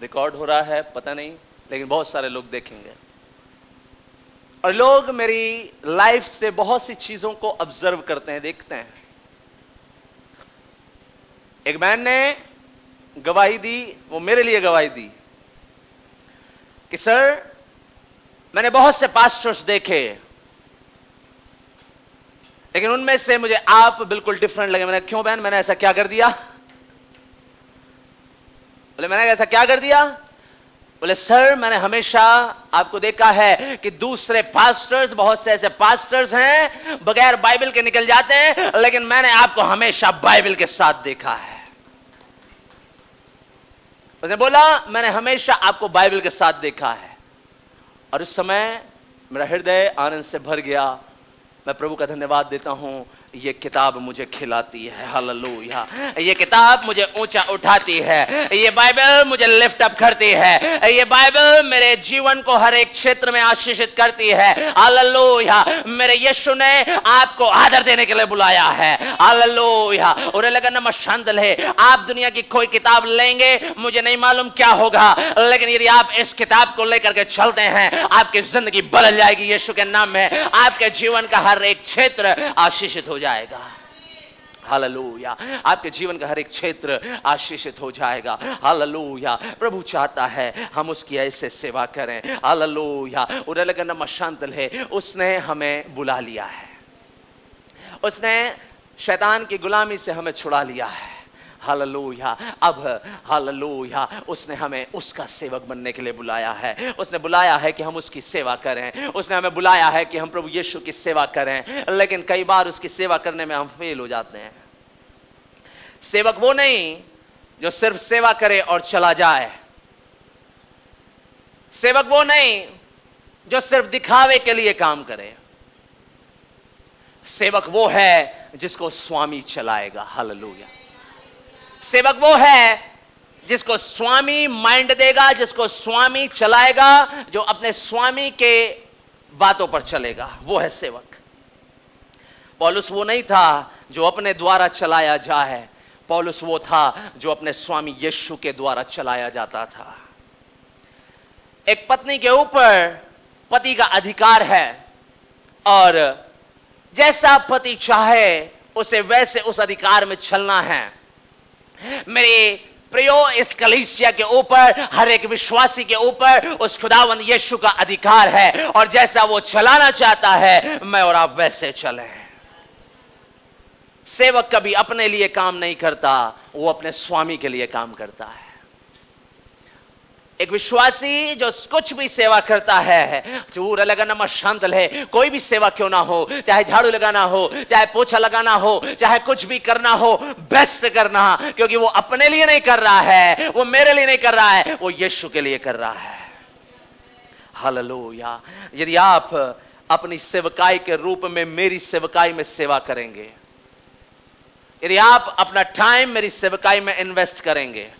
रिकॉर्ड हो रहा है, पता नहीं, लेकिन बहुत सारे लोग देखेंगे। और लोग मेरी लाइफ से बहुत सी चीजों को ऑब्जर्व करते हैं, देखते हैं। एक मैन ने गवाही दी, वो मेरे लिए गवाही दी कि सर, मैंने बहुत से पास्टर्स देखे, लेकिन उनमें से मुझे आप बिल्कुल डिफरेंट लगे। मैंने, क्यों बहन, मैंने ऐसा क्या कर दिया? बोले मैंने ऐसा क्या कर दिया? बोले सर, मैंने हमेशा आपको देखा है कि दूसरे पास्टर्स, बहुत से ऐसे पास्टर्स हैं बगैर बाइबल के निकल जाते हैं, लेकिन मैंने आपको हमेशा बाइबल के साथ देखा है। उसने बोला मैंने हमेशा आपको बाइबल के साथ देखा है। और उस समय मेरा हृदय आनंद से भर गया। मैं प्रभु का धन्यवाद देता हूं, ये किताब मुझे खिलाती है। हालेलुया। ये किताब मुझे ऊंचा उठाती है, ये बाइबल मुझे लिफ्ट अप करती है, ये बाइबल मेरे जीवन को हर एक क्षेत्र में आशीषित करती है। हालेलुया। मेरे यीशु ने आपको आदर देने के लिए बुलाया है। हालेलुया। उन्हें लगा नमस्कार है, आप दुनिया की कोई किताब लेंगे, मुझे नहीं मालूम क्या होगा, लेकिन यदि आप इस किताब को लेकर के चलते हैं, आपकी जिंदगी बदल जाएगी यीशु के नाम में। आपके जीवन का हर एक क्षेत्र आशीषित हो जाएगा। हालेलुया। आपके जीवन का हर एक क्षेत्र आशीषित हो जाएगा। हालेलुया। प्रभु चाहता है हम उसकी ऐसे सेवा करें। हालेलुया। उन्हें लगा नमस्कार है, उसने हमें बुला लिया है, उसने शैतान की गुलामी से हमें छुड़ा लिया है। हालेलुया। अब हालेलुया, उसने हमें उसका सेवक बनने के लिए बुलाया है। उसने बुलाया है कि हम उसकी सेवा करें, उसने हमें बुलाया है कि हम प्रभु यीशु की सेवा करें, लेकिन कई बार उसकी सेवा करने में हम फेल हो जाते हैं। सेवक वो नहीं जो सिर्फ सेवा करे और चला जाए, सेवक वो नहीं जो सिर्फ दिखावे के लिए काम करे, सेवक वो है जिसको स्वामी चलाएगा। हालेलुया। सेवक वो है जिसको स्वामी माइंड देगा, जिसको स्वामी चलाएगा, जो अपने स्वामी के बातों पर चलेगा, वो है सेवक। पौलुस वो नहीं था जो अपने द्वारा चलाया जाए, पौलुस वो था जो अपने स्वामी यीशु के द्वारा चलाया जाता था। एक पत्नी के ऊपर पति का अधिकार है, और जैसा पति चाहे उसे वैसे उस अधिकार में चलना है। मेरी प्रियो, इस कलीसिया के ऊपर, हर एक विश्वासी के ऊपर उस खुदावंद यीशु का अधिकार है, और जैसा वो चलाना चाहता है मैं और आप वैसे चले। सेवक कभी अपने लिए काम नहीं करता, वो अपने स्वामी के लिए काम करता है। एक विश्वासी जो कुछ भी सेवा करता है, चूर लगाना मशांतल है, कोई भी सेवा क्यों ना हो, चाहे झाड़ू लगाना हो, चाहे पोछा लगाना हो, चाहे कुछ भी करना हो, बेस्ट करना, क्योंकि वो अपने लिए नहीं कर रहा है, वो मेरे लिए नहीं कर रहा है, वो यीशु के लिए कर रहा है। हालेलुया। यदि आप अपनी सेवकाई के रूप में मेरी सेवकाई में सेवा करेंगे, यदि आप अपना टाइम मेरी सेवकाई में इन्वेस्ट करेंगे,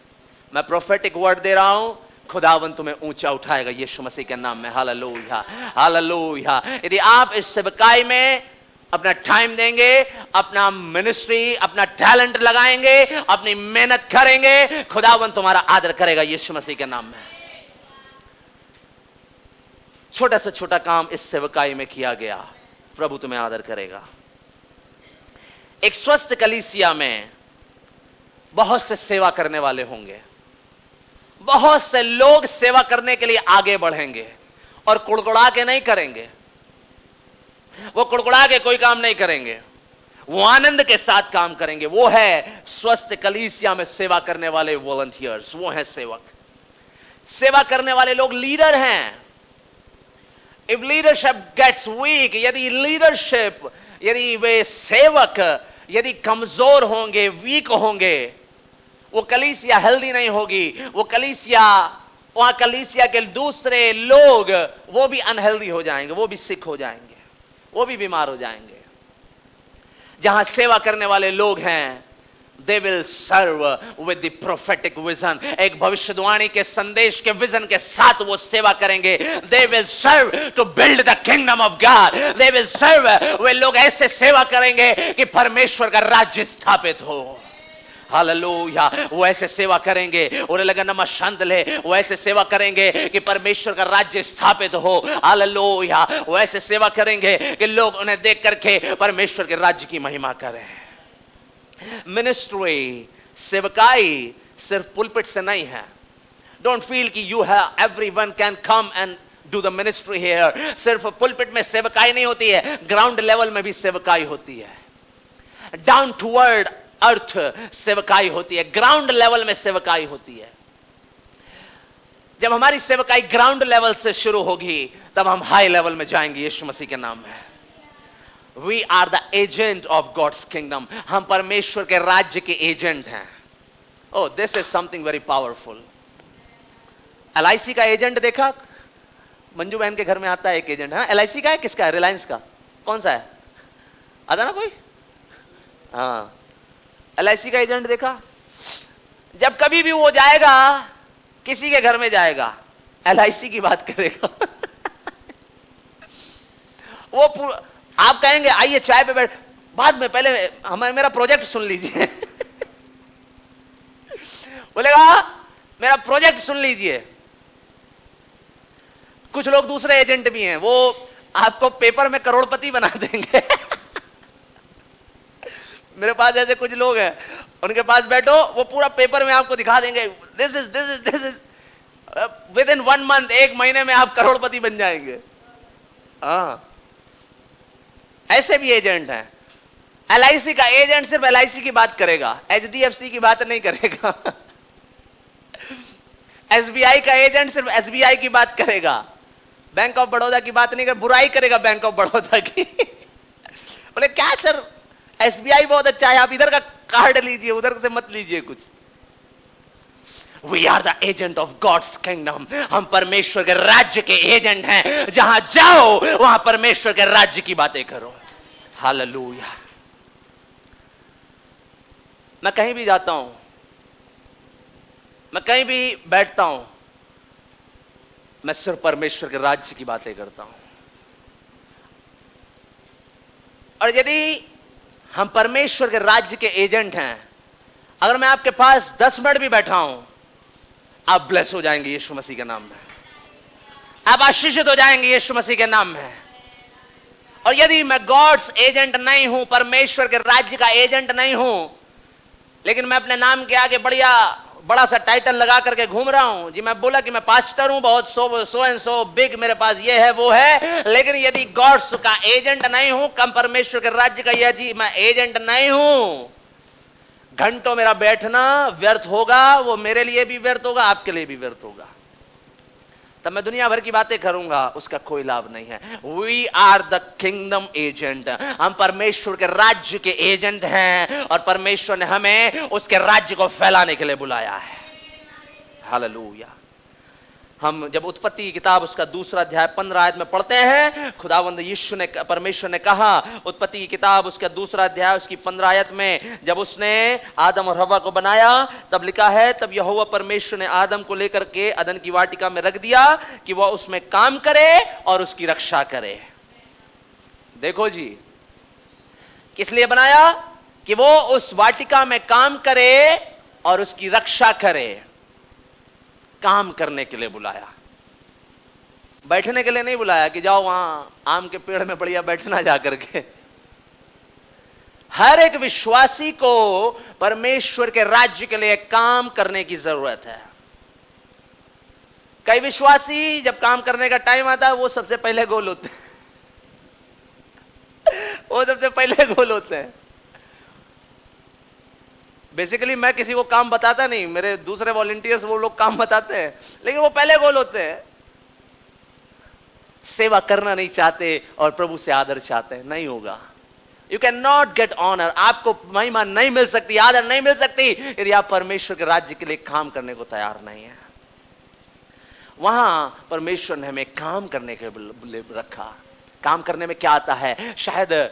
मैं प्रोफेटिक वर्ड दे रहा हूं, खुदावन तुम्हें ऊंचा उठाएगा यीशु मसीह के नाम में। Hallelujah, hallelujah. यदि आप इस सेवकाई में अपना टाइम देंगे, अपना मिनिस्ट्री, अपना टैलेंट लगाएंगे, अपनी मेहनत करेंगे, खुदावन तुम्हारा आदर करेगा यीशु मसीह के नाम में। छोटा से छोटा काम इस सेवकाई में किया गया, प्रभु तुम्हें आदर करेगा। एक स्वस्थ कलीसिया में बहुत से सेवा करने वाले होंगे, बहुत से लोग सेवा करने के लिए आगे बढ़ेंगे, और कुड़कुड़ा के नहीं करेंगे। वो कुड़कुड़ा के कोई काम नहीं करेंगे, वो आनंद के साथ काम करेंगे। वो है स्वस्थ कलीसिया में सेवा करने वाले वॉलंटियर्स, वो हैं सेवक। सेवा करने वाले लोग लीडर हैं। इफ लीडरशिप गेट्स वीक, यदि वे सेवक यदि कमजोर होंगे, वीक होंगे, वो कलीसिया हेल्दी नहीं होगी। वहां कलीसिया के दूसरे लोग वो भी अनहेल्दी हो जाएंगे, वो भी सिक हो जाएंगे, वो भी बीमार हो जाएंगे। जहां सेवा करने वाले लोग हैं, they will serve with the prophetic vision, एक भविष्यवाणी के संदेश के विजन के साथ वो सेवा करेंगे। They will serve to build the kingdom of God. They will serve, वे लोग ऐसे सेवा करेंगे कि परमेश्वर का राज्य स्थापित हो। हालेलुया। वो ऐसे सेवा करेंगे, उन्हें लगा नमा शांत ले, वो ऐसे सेवा करेंगे कि परमेश्वर का राज्य स्थापित हो। हालेलुया। वो ऐसे सेवा करेंगे कि लोग उन्हें देख करके परमेश्वर के राज्य की महिमा करें। मिनिस्ट्री, सेवकाई सिर्फ पुलपिट से नहीं है। डोंट फील कि you have everyone can come and do the ministry here. सिर्फ पुलपिट में सेवकाई नहीं होती है, ग्राउंड लेवल में भी सेवकाई होती है। डाउन टू अर्थ सेवकाई होती है, ग्राउंड लेवल में सेवकाई होती है। जब हमारी सेवकाई ग्राउंड लेवल से शुरू होगी, तब हम हाई लेवल में जाएंगे यीशु मसीह के नाम में। We are the agent of God's kingdom. हम परमेश्वर के राज्य के एजेंट हैं। Oh, this is something very powerful. LIC का एजेंट देखा? मंजू बहन के घर में आता है एक एजेंट। हाँ, LIC का है? किसका है? रिलायंस का? कौन सा है? आता ना कोई? हाँ, LIC का एजेंट देखा? जब कभी भी वो जाएगा, किसी के घर में जाएगा, LIC की बात करेगा। वो आप कहेंगे आइए चाय पे बैठ, बाद में पहले मेरा प्रोजेक्ट सुन लीजिए। बोलेगा मेरा प्रोजेक्ट सुन लीजिए। कुछ लोग दूसरे एजेंट भी हैं, वो आपको पेपर में करोड़पति बना देंगे। मेरे पास ऐसे कुछ लोग हैं, उनके पास बैठो, वो पूरा पेपर में आपको दिखा देंगे, this is with in 1 month, 1 महीने में आप करोड़पति बन जाएंगे। हाँ, ऐसे भी एजेंट हैं। LIC का एजेंट सिर्फ LIC की बात करेगा, HDFC की बात नहीं करेगा। SBI का एजेंट सिर्फ SBI की बात करेगा, बैंक ऑफ बड़ौदा की बात नहीं करेगा, बुराई करेगा बैंक ऑफ बड़ौदा की। बोले क्या सर, SBI बहुत अच्छा है, आप इधर का कार्ड लीजिए, उधर से मत लीजिए कुछ। We are the agent of God's kingdom. हम परमेश्वर के राज्य के एजेंट हैं। जहां जाओ वहां परमेश्वर के राज्य की बातें करो। हालेलुया। मैं कहीं भी जाता हूं, मैं कहीं भी बैठता हूं, मैं सिर्फ परमेश्वर के राज्य की बातें करता हूं। और यदि हम परमेश्वर के राज्य के एजेंट हैं, अगर मैं आपके पास 10 मिनट भी बैठा हूं, आप ब्लेस हो जाएंगे यीशु मसीह के नाम में। आप आशीषित हो जाएंगे यीशु मसीह के नाम में। और यदि मैं गॉड्स एजेंट नहीं हूं, परमेश्वर के राज्य का एजेंट नहीं हूं, लेकिन मैं अपने नाम के आगे बढ़िया बड़ा सा टाइटल लगा करके घूम रहा हूं जी, मैं बोला कि मैं पास्टर हूं, बहुत सो एंड सो बिग, मेरे पास ये है वो है, लेकिन यदि गॉड्स का एजेंट नहीं हूं, कम परमेश्वर के राज्य का यदि मैं एजेंट नहीं हूं, घंटों मेरा बैठना व्यर्थ होगा, वो मेरे लिए भी व्यर्थ होगा, आपके लिए भी व्यर्थ होगा। तब मैं दुनिया भर की बातें करूंगा, उसका कोई लाभ नहीं है। We are the kingdom agent, हम परमेश्वर के राज्य के एजेंट हैं और परमेश्वर ने हमें उसके राज्य को फैलाने के लिए बुलाया है। हालेलुया। हम जब उत्पत्ति की किताब उसका 2 अध्याय 15 आयत में पढ़ते हैं, खुदावंद यीशु ने, परमेश्वर ने कहा, उत्पत्ति की किताब उसका 2 अध्याय उसकी 15 आयत में, जब उसने आदम और हव्वा को बनाया तब लिखा है, तब यहोवा परमेश्वर ने आदम को लेकर के अदन की वाटिका में रख दिया कि वह उसमें काम करे और उसकी रक्षा करे। देखो जी, किस लिए बनाया? कि वो उस वाटिका में काम करे और उसकी रक्षा करे। काम करने के लिए बुलाया, बैठने के लिए नहीं बुलाया कि जाओ वहां आम के पेड़ में बढ़िया बैठना जाकर के। हर एक विश्वासी को परमेश्वर के राज्य के लिए काम करने की जरूरत है। कई विश्वासी जब काम करने का टाइम आता है, वो सबसे पहले गोल होते हैं वो सबसे पहले गोल होते हैं। बेसिकली मैं किसी को काम बताता नहीं, मेरे दूसरे वॉलंटियर्स वो लोग काम बताते हैं, लेकिन वो पहले गोल होते हैं। सेवा करना नहीं चाहते और प्रभु से आदर चाहते हैं, नहीं होगा। You can not get honour, आपको महिमा नहीं मिल सकती, आदर नहीं मिल सकती यदि आप परमेश्वर के राज्य के लिए काम करने को तैयार नहीं है। वहां परमेश्वर ने हमें काम करने के लिए रखा। काम करने में क्या आता है? शायद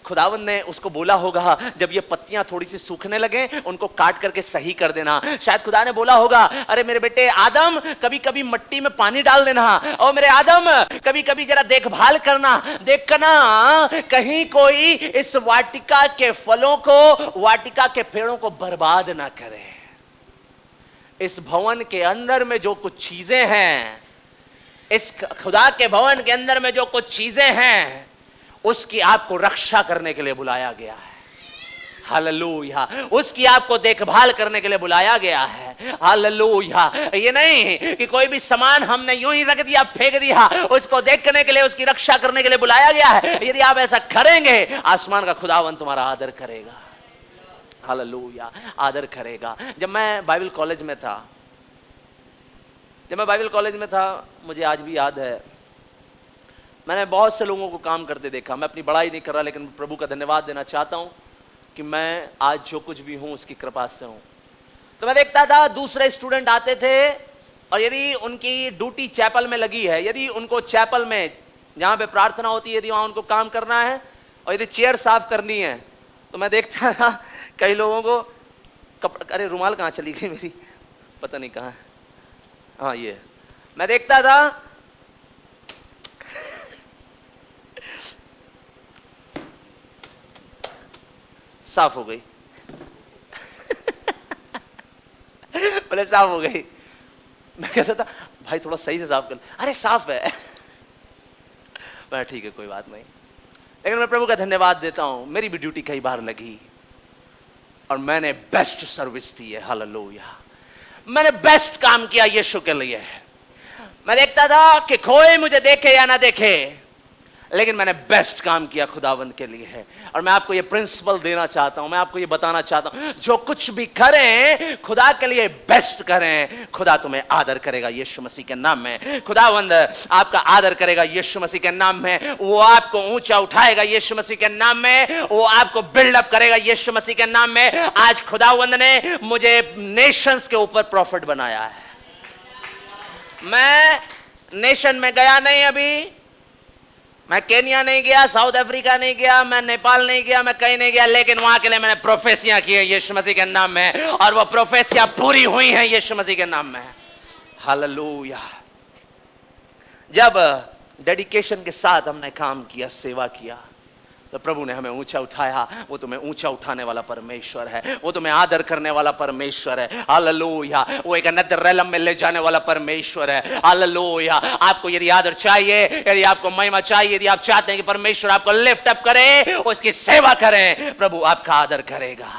खुदावन ने उसको बोला होगा, जब ये पत्तियां थोड़ी सी सूखने लगे उनको काट करके सही कर देना। शायद खुदा ने बोला होगा, अरे मेरे बेटे आदम, कभी कभी मिट्टी में पानी डाल देना, और मेरे आदम कभी कभी जरा देखभाल करना, देखना कहीं कोई इस वाटिका के फलों को, वाटिका के पेड़ों को बर्बाद ना करे। इस भवन के अंदर में जो कुछ चीजें हैं, इस खुदा के भवन के अंदर में जो कुछ चीजें हैं, उसकी आपको रक्षा करने के लिए बुलाया गया है। हालेलुया। उसकी आपको देखभाल करने के लिए बुलाया गया है। हालेलुया। ये नहीं कि कोई भी सामान हमने यूं ही रख दिया, फेंक दिया, उसको देखने के लिए, उसकी रक्षा करने के लिए बुलाया गया है। यदि आप ऐसा करेंगे, आसमान का खुदावन तुम्हारा आदर करेगा। हालेलुया, आदर करेगा। जब मैं बाइबल कॉलेज में था, मुझे आज भी याद है, मैंने बहुत से लोगों को काम करते देखा। मैं अपनी बड़ाई नहीं कर रहा, लेकिन प्रभु का धन्यवाद देना चाहता हूं कि मैं आज जो कुछ भी हूं उसकी कृपा से हूं। तो मैं देखता था दूसरे स्टूडेंट आते थे, और यदि उनकी ड्यूटी चैपल में लगी है, यदि उनको चैपल में जहां पे प्रार्थना होती है, यदि वहां उनको काम करना है, और यदि चेयर साफ करनी है, तो मैं देखता था कई लोगों को अरे रुमाल कहां चली गई मेरी, पता नहीं कहां। हाँ, ये मैं देखता था साफ हो गई बोले साफ हो गई। मैं कहता था भाई थोड़ा सही से साफ कर, अरे साफ है मैं ठीक है कोई बात नहीं। लेकिन मैं प्रभु का धन्यवाद देता हूं, मेरी भी ड्यूटी कई बार लगी और मैंने बेस्ट सर्विस दी है। हालेलुया। मैंने बेस्ट काम किया यीशु के लिए। मैं देखता था कि कोई मुझे देखे या ना देखे, लेकिन मैंने बेस्ट काम किया खुदावंद के लिए है। और मैं आपको ये प्रिंसिपल देना चाहता हूं, मैं आपको ये बताना चाहता हूं, जो कुछ भी करें खुदा के लिए बेस्ट करें, खुदा तुम्हें आदर करेगा यीशु मसीह के नाम में। खुदावंद आपका आदर करेगा यीशु मसीह के नाम में। वो आपको ऊंचा उठाएगा यीशु मसीह के नाम में। वो आपको बिल्डअप करेगा यीशु मसीह के नाम में। आज खुदावंद ने मुझे नेशंस के ऊपर प्रॉफिट बनाया है। मैं नेशन में गया नहीं, अभी मैं केन्या नहीं गया, साउथ अफ्रीका नहीं गया, मैं नेपाल नहीं गया, मैं कहीं नहीं गया, लेकिन वहां के लिए मैंने प्रोफेसियां की है यीशु मसीह के नाम में, और वो प्रोफेसियां पूरी हुई हैं यीशु मसीह के नाम में। हालेलुया। जब डेडिकेशन के साथ हमने काम किया, सेवा किया, तो प्रभु ने हमें ऊंचा उठाया। वो तुम्हें ऊंचा उठाने वाला परमेश्वर है, वो तुम्हें आदर करने वाला परमेश्वर है। हालेलुया। वो एक अनदर रेलम में ले जाने वाला परमेश्वर है। हालेलुया। आपको यदि आदर चाहिए, यदि आपको महिमा चाहिए, यदि आप चाहते हैं कि परमेश्वर आपको लिफ्ट अप करे, उसकी सेवा करें, प्रभु आपका आदर करेगा।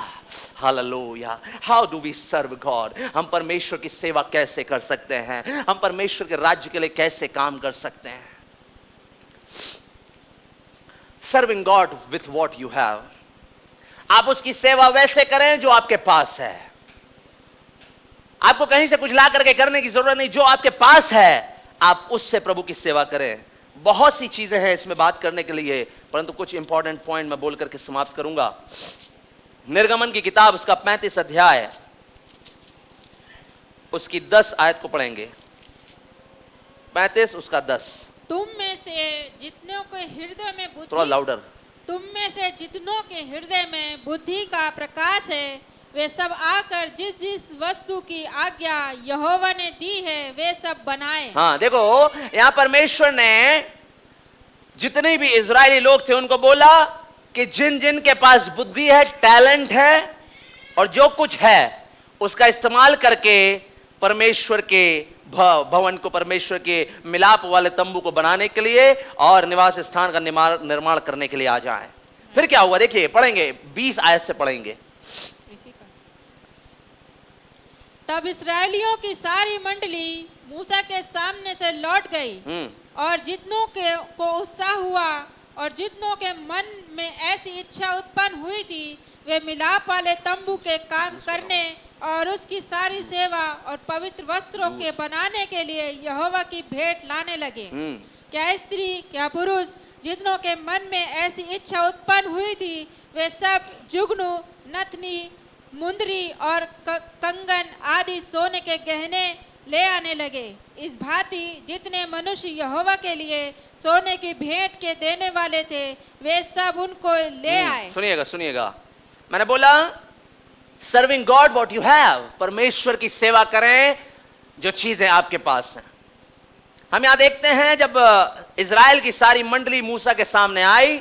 Hallelujah. How do we serve God? हम परमेश्वर की सेवा कैसे कर सकते हैं? हम परमेश्वर के राज्य के लिए कैसे काम कर सकते हैं? Serving God with what you have. आप उसकी सेवा वैसे करें जो आपके पास है। आपको कहीं से कुछ ला करके करने की जरूरत नहीं, जो आपके पास है आप उससे प्रभु की सेवा करें। बहुत सी चीजें हैं इसमें बात करने के लिए, परंतु कुछ इंपॉर्टेंट पॉइंट मैं बोल करके समाप्त करूंगा। निर्गमन की किताब उसका 35 अध्याय उसकी 10 आयत को पढ़ेंगे। 35 उसका 10।
तुम में से जितनों के हृदय में बुद्धि,
थोड़ा लाउडर।
तुम में से जितनों के हृदय में बुद्धि का प्रकाश है, वे सब आकर जिस जिस वस्तु की आज्ञा यहोवा ने दी है वे सब बनाए।
हाँ देखो, यहां परमेश्वर ने जितने भी इजरायली लोग थे उनको बोला कि जिन जिन के पास बुद्धि है, टैलेंट है और जो कुछ है उसका इस्तेमाल करके परमेश्वर के भवन को, परमेश्वर के मिलाप वाले तंबू को बनाने के लिए और निवास स्थान का निर्माण करने के लिए आ जाएं। फिर क्या हुआ देखिए, पढ़ेंगे 20 आयत से पढ़ेंगे।
तब इस्राएलियों की सारी मंडली मूसा के सामने से लौट गई और जितनों को उत्साह हुआ और जितनों के मन में ऐसी इच्छा उत्पन्न हुई थी वे मिलाप वाले तंबू के काम करने और उसकी सारी सेवा और पवित्र वस्त्रों के बनाने के लिए यहोवा की भेंट लाने लगे। क्या स्त्री क्या पुरुष जितनों के मन में ऐसी इच्छा उत्पन्न हुई थी वे सब जुगनू, नथनी, मुंदरी और कंगन आदि सोने के गहने ले आने लगे। इस भांति जितने मनुष्य यहोवा के लिए सोने की भेंट के देने वाले थे वे सब उनको ले आए।
सुनिएगा सुनिएगा, मैंने बोला serving God what you have, परमेश्वर की सेवा करें जो चीजें आपके पास हैं। हम यहां देखते हैं जब इजराइल की सारी मंडली मूसा के सामने आई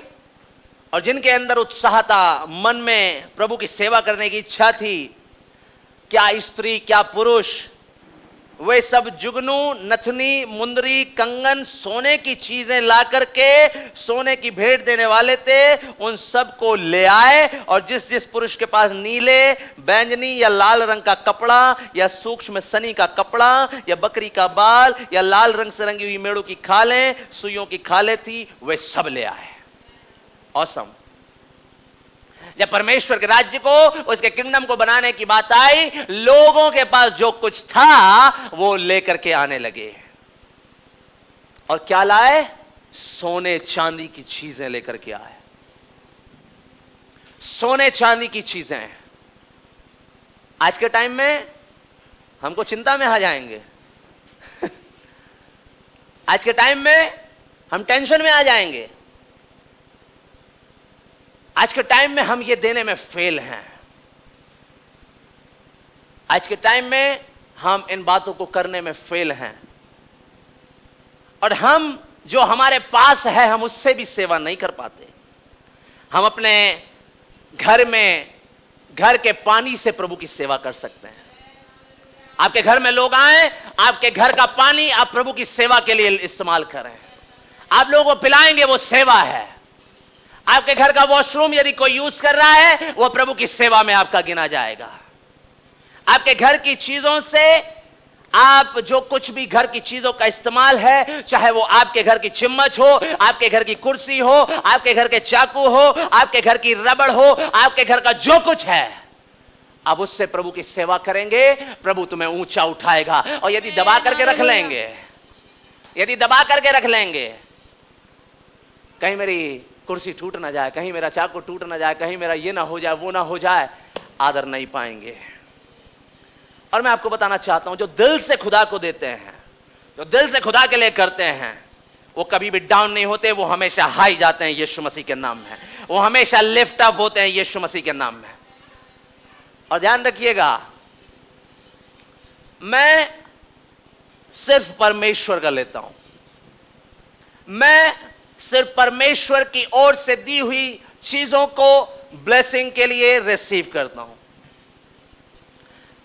और जिनके अंदर उत्साह था, मन में प्रभु की सेवा करने की इच्छा थी, क्या स्त्री क्या पुरुष, वे सब जुगनू, नथनी, मुंदरी, कंगन, सोने की चीजें ला करके सोने की भेंट देने वाले थे, उन सबको ले आए और जिस जिस पुरुष के पास नीले, बैंगनी या लाल रंग का कपड़ा या सूक्ष्म सनी का कपड़ा या बकरी का बाल या लाल रंग से रंगी हुई मेढ़ों की खालें, सुइयों की खालें थी, वे सब ले आए। ऑसम। जब परमेश्वर के राज्य को, उसके किंगडम को बनाने की बात आई, लोगों के पास जो कुछ था वो लेकर के आने लगे। और क्या लाए? सोने चांदी की चीजें लेकर के आए। सोने चांदी की चीजें। आज के टाइम में हमको चिंता में आ जाएंगे। आज के टाइम में हम टेंशन में आ जाएंगे। आज के टाइम में हम ये देने में फेल हैं। आज के टाइम में हम इन बातों को करने में फेल हैं और हम जो हमारे पास है हम उससे भी सेवा नहीं कर पाते। हम अपने घर में, घर के पानी से प्रभु की सेवा कर सकते हैं। आपके घर में लोग आए, आपके घर का पानी आप प्रभु की सेवा के लिए इस्तेमाल करें। आप लोगों को पिलाएंगे, वो सेवा है। आपके घर का वॉशरूम यदि कोई यूज कर रहा है, वो प्रभु की सेवा में आपका गिना जाएगा। आपके घर की चीजों से आप जो कुछ भी घर की चीजों का इस्तेमाल है, चाहे वो आपके घर की चिम्मच हो, आपके घर की कुर्सी हो, आपके घर के चाकू हो, आपके घर की रबड़ हो, आपके घर का जो कुछ है, आप उससे प्रभु की सेवा करेंगे, प्रभु तुम्हें ऊंचा उठाएगा। और यदि दबा करके रख लेंगे, यदि दबा करके रख लेंगे, कहीं मेरी कुर्सी टूट ना जाए, कहीं मेरा चाकू टूट ना जाए, कहीं मेरा ये ना हो जाए, वो ना हो जाए, आदर नहीं पाएंगे। और मैं आपको बताना चाहता हूं, जो दिल से खुदा को देते हैं, जो दिल से खुदा के लिए करते हैं, वो कभी भी डाउन नहीं होते, वो हमेशा हाई जाते हैं यीशु मसीह के नाम में। वो हमेशा लिफ्ट अप होते हैं यीशु मसीह के नाम में। और ध्यान रखिएगा, मैं सिर्फ परमेश्वर का लेता हूं। मैं सिर्फ परमेश्वर की ओर से दी हुई चीजों को ब्लेसिंग के लिए रिसीव करता हूं।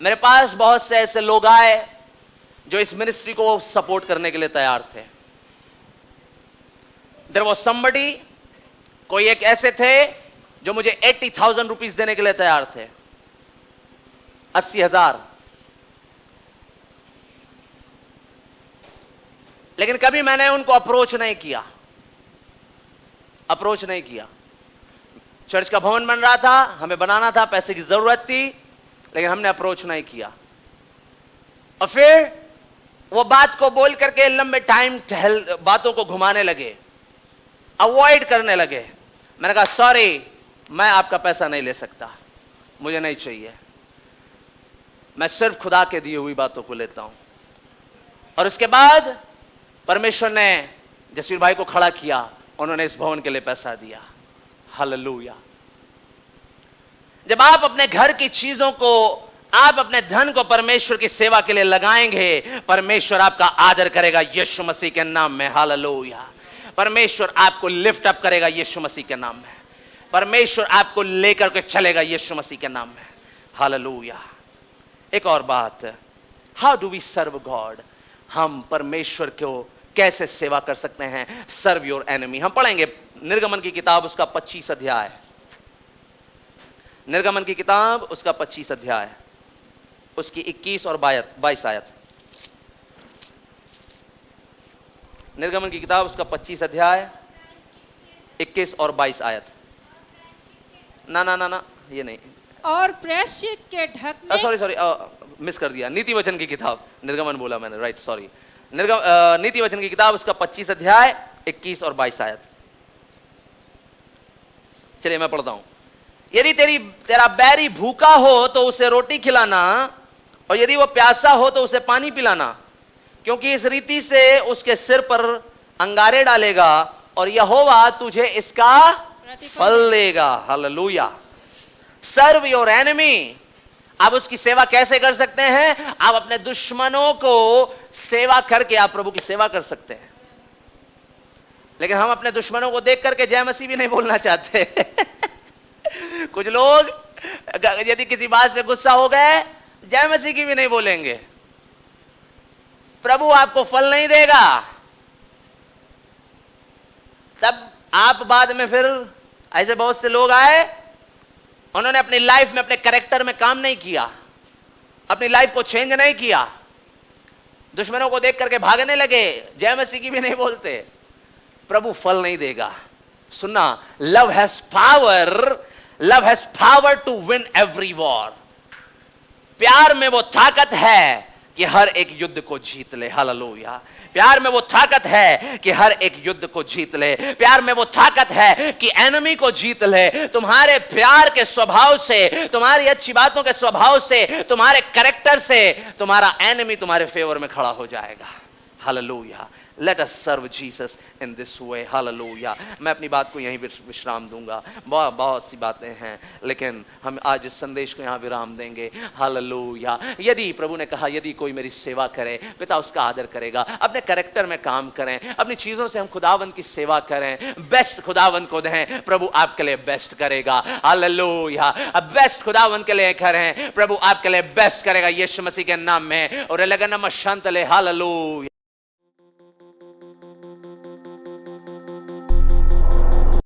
मेरे पास बहुत से ऐसे लोग आए जो इस मिनिस्ट्री को सपोर्ट करने के लिए तैयार थे। देयर वाज समबडी, कोई एक ऐसे थे जो मुझे 80,000 रुपीस देने के लिए तैयार थे। 80,000। लेकिन कभी मैंने उनको अप्रोच नहीं किया, चर्च का भवन बन रहा था, हमें बनाना था, पैसे की जरूरत थी, लेकिन हमने अप्रोच नहीं किया। और फिर वो बात को बोल करके लंबे टाइम बातों को घुमाने लगे, अवॉइड करने लगे। मैंने कहा सॉरी, मैं आपका पैसा नहीं ले सकता, मुझे नहीं चाहिए, मैं सिर्फ खुदा के दिए हुई बातों को लेता हूं। और उसके बाद परमेश्वर ने जसवीर भाई को खड़ा किया, उन्होंने इस भवन के लिए पैसा दिया। हालेलुया। जब आप अपने घर की चीजों को, आप अपने धन को परमेश्वर की सेवा के लिए लगाएंगे, परमेश्वर आपका आदर करेगा यीशु मसीह के नाम में। हालेलुया। परमेश्वर आपको लिफ्ट अप करेगा यीशु मसीह के नाम में। परमेश्वर आपको लेकर के चलेगा यीशु मसीह के नाम में। हालेलुया। एक और बात, how do we serve God? हम परमेश्वर को कैसे सेवा कर सकते हैं? Serve your enemy. हम पढ़ेंगे निर्गमन की किताब उसका 25 अध्याय, निर्गमन की किताब उसका 25 अध्याय, उसकी 21 और 22 आयत। निर्गमन की किताब उसका 25 अध्याय 21 और 22 आयत। ना ना ना ना, ये नहीं।
और प्रायश्चित के ढकने,
सॉरी मिस कर दिया, नीति वचन की किताब, निर्गमन बोला मैंने, राइट, सॉरी। नीति वचन की किताब उसका 25 अध्याय 21 और 22 आयत। चलिए मैं पढ़ता हूं। यदि तेरा बैरी भूखा हो तो उसे रोटी खिलाना, और यदि वो प्यासा हो तो उसे पानी पिलाना, क्योंकि इस रीति से उसके सिर पर अंगारे डालेगा और यहोवा तुझे इसका फल देगा। हालेलुया। Serve your enemy. आप उसकी सेवा कैसे कर सकते हैं? आप अपने दुश्मनों को सेवा करके आप प्रभु की सेवा कर सकते हैं। लेकिन हम अपने दुश्मनों को देख करके जय मसीह भी नहीं बोलना चाहते। कुछ लोग यदि किसी बात से गुस्सा हो गए, जय मसीह की भी नहीं बोलेंगे। प्रभु आपको फल नहीं देगा। तब आप बाद में फिर, ऐसे बहुत से लोग आए, उन्होंने अपनी लाइफ में अपने कैरेक्टर में काम नहीं किया, अपनी लाइफ को चेंज नहीं किया, दुश्मनों को देख करके भागने लगे, जय मसीह की भी नहीं बोलते। प्रभु फल नहीं देगा। सुनना, love has power to win every war. प्यार में वो ताकत है कि हर एक युद्ध को जीत ले। हालेलुया। प्यार में वो ताकत है कि हर एक युद्ध को जीत ले। प्यार में वो ताकत है कि एनिमी को जीत ले। तुम्हारे प्यार के स्वभाव से, तुम्हारी अच्छी बातों के स्वभाव से, तुम्हारे कैरेक्टर से तुम्हारा एनिमी तुम्हारे फेवर में खड़ा हो जाएगा। Hallelujah. Let us serve Jesus in this way. Hallelujah. मैं अपनी बात को यहीं विश्राम दूंगा। बहुत सी बातें हैं, लेकिन हम आज इस संदेश को यहां विराम देंगे। हालेलुया। यदि प्रभु ने कहा, यदि कोई मेरी सेवा करे, पिता उसका आदर करेगा। अपने कैरेक्टर में काम करें, अपनी चीजों से हम खुदावन की सेवा करें, बेस्ट खुदावन को दें, प्रभु आपके लिए बेस्ट करेगा। हालेलुया। अब बेस्ट खुदावन के लिए करें, प्रभु आपके लिए बेस्ट करेगा यीशु मसीह के नाम में। और लगन शांत ले। हालेलुया।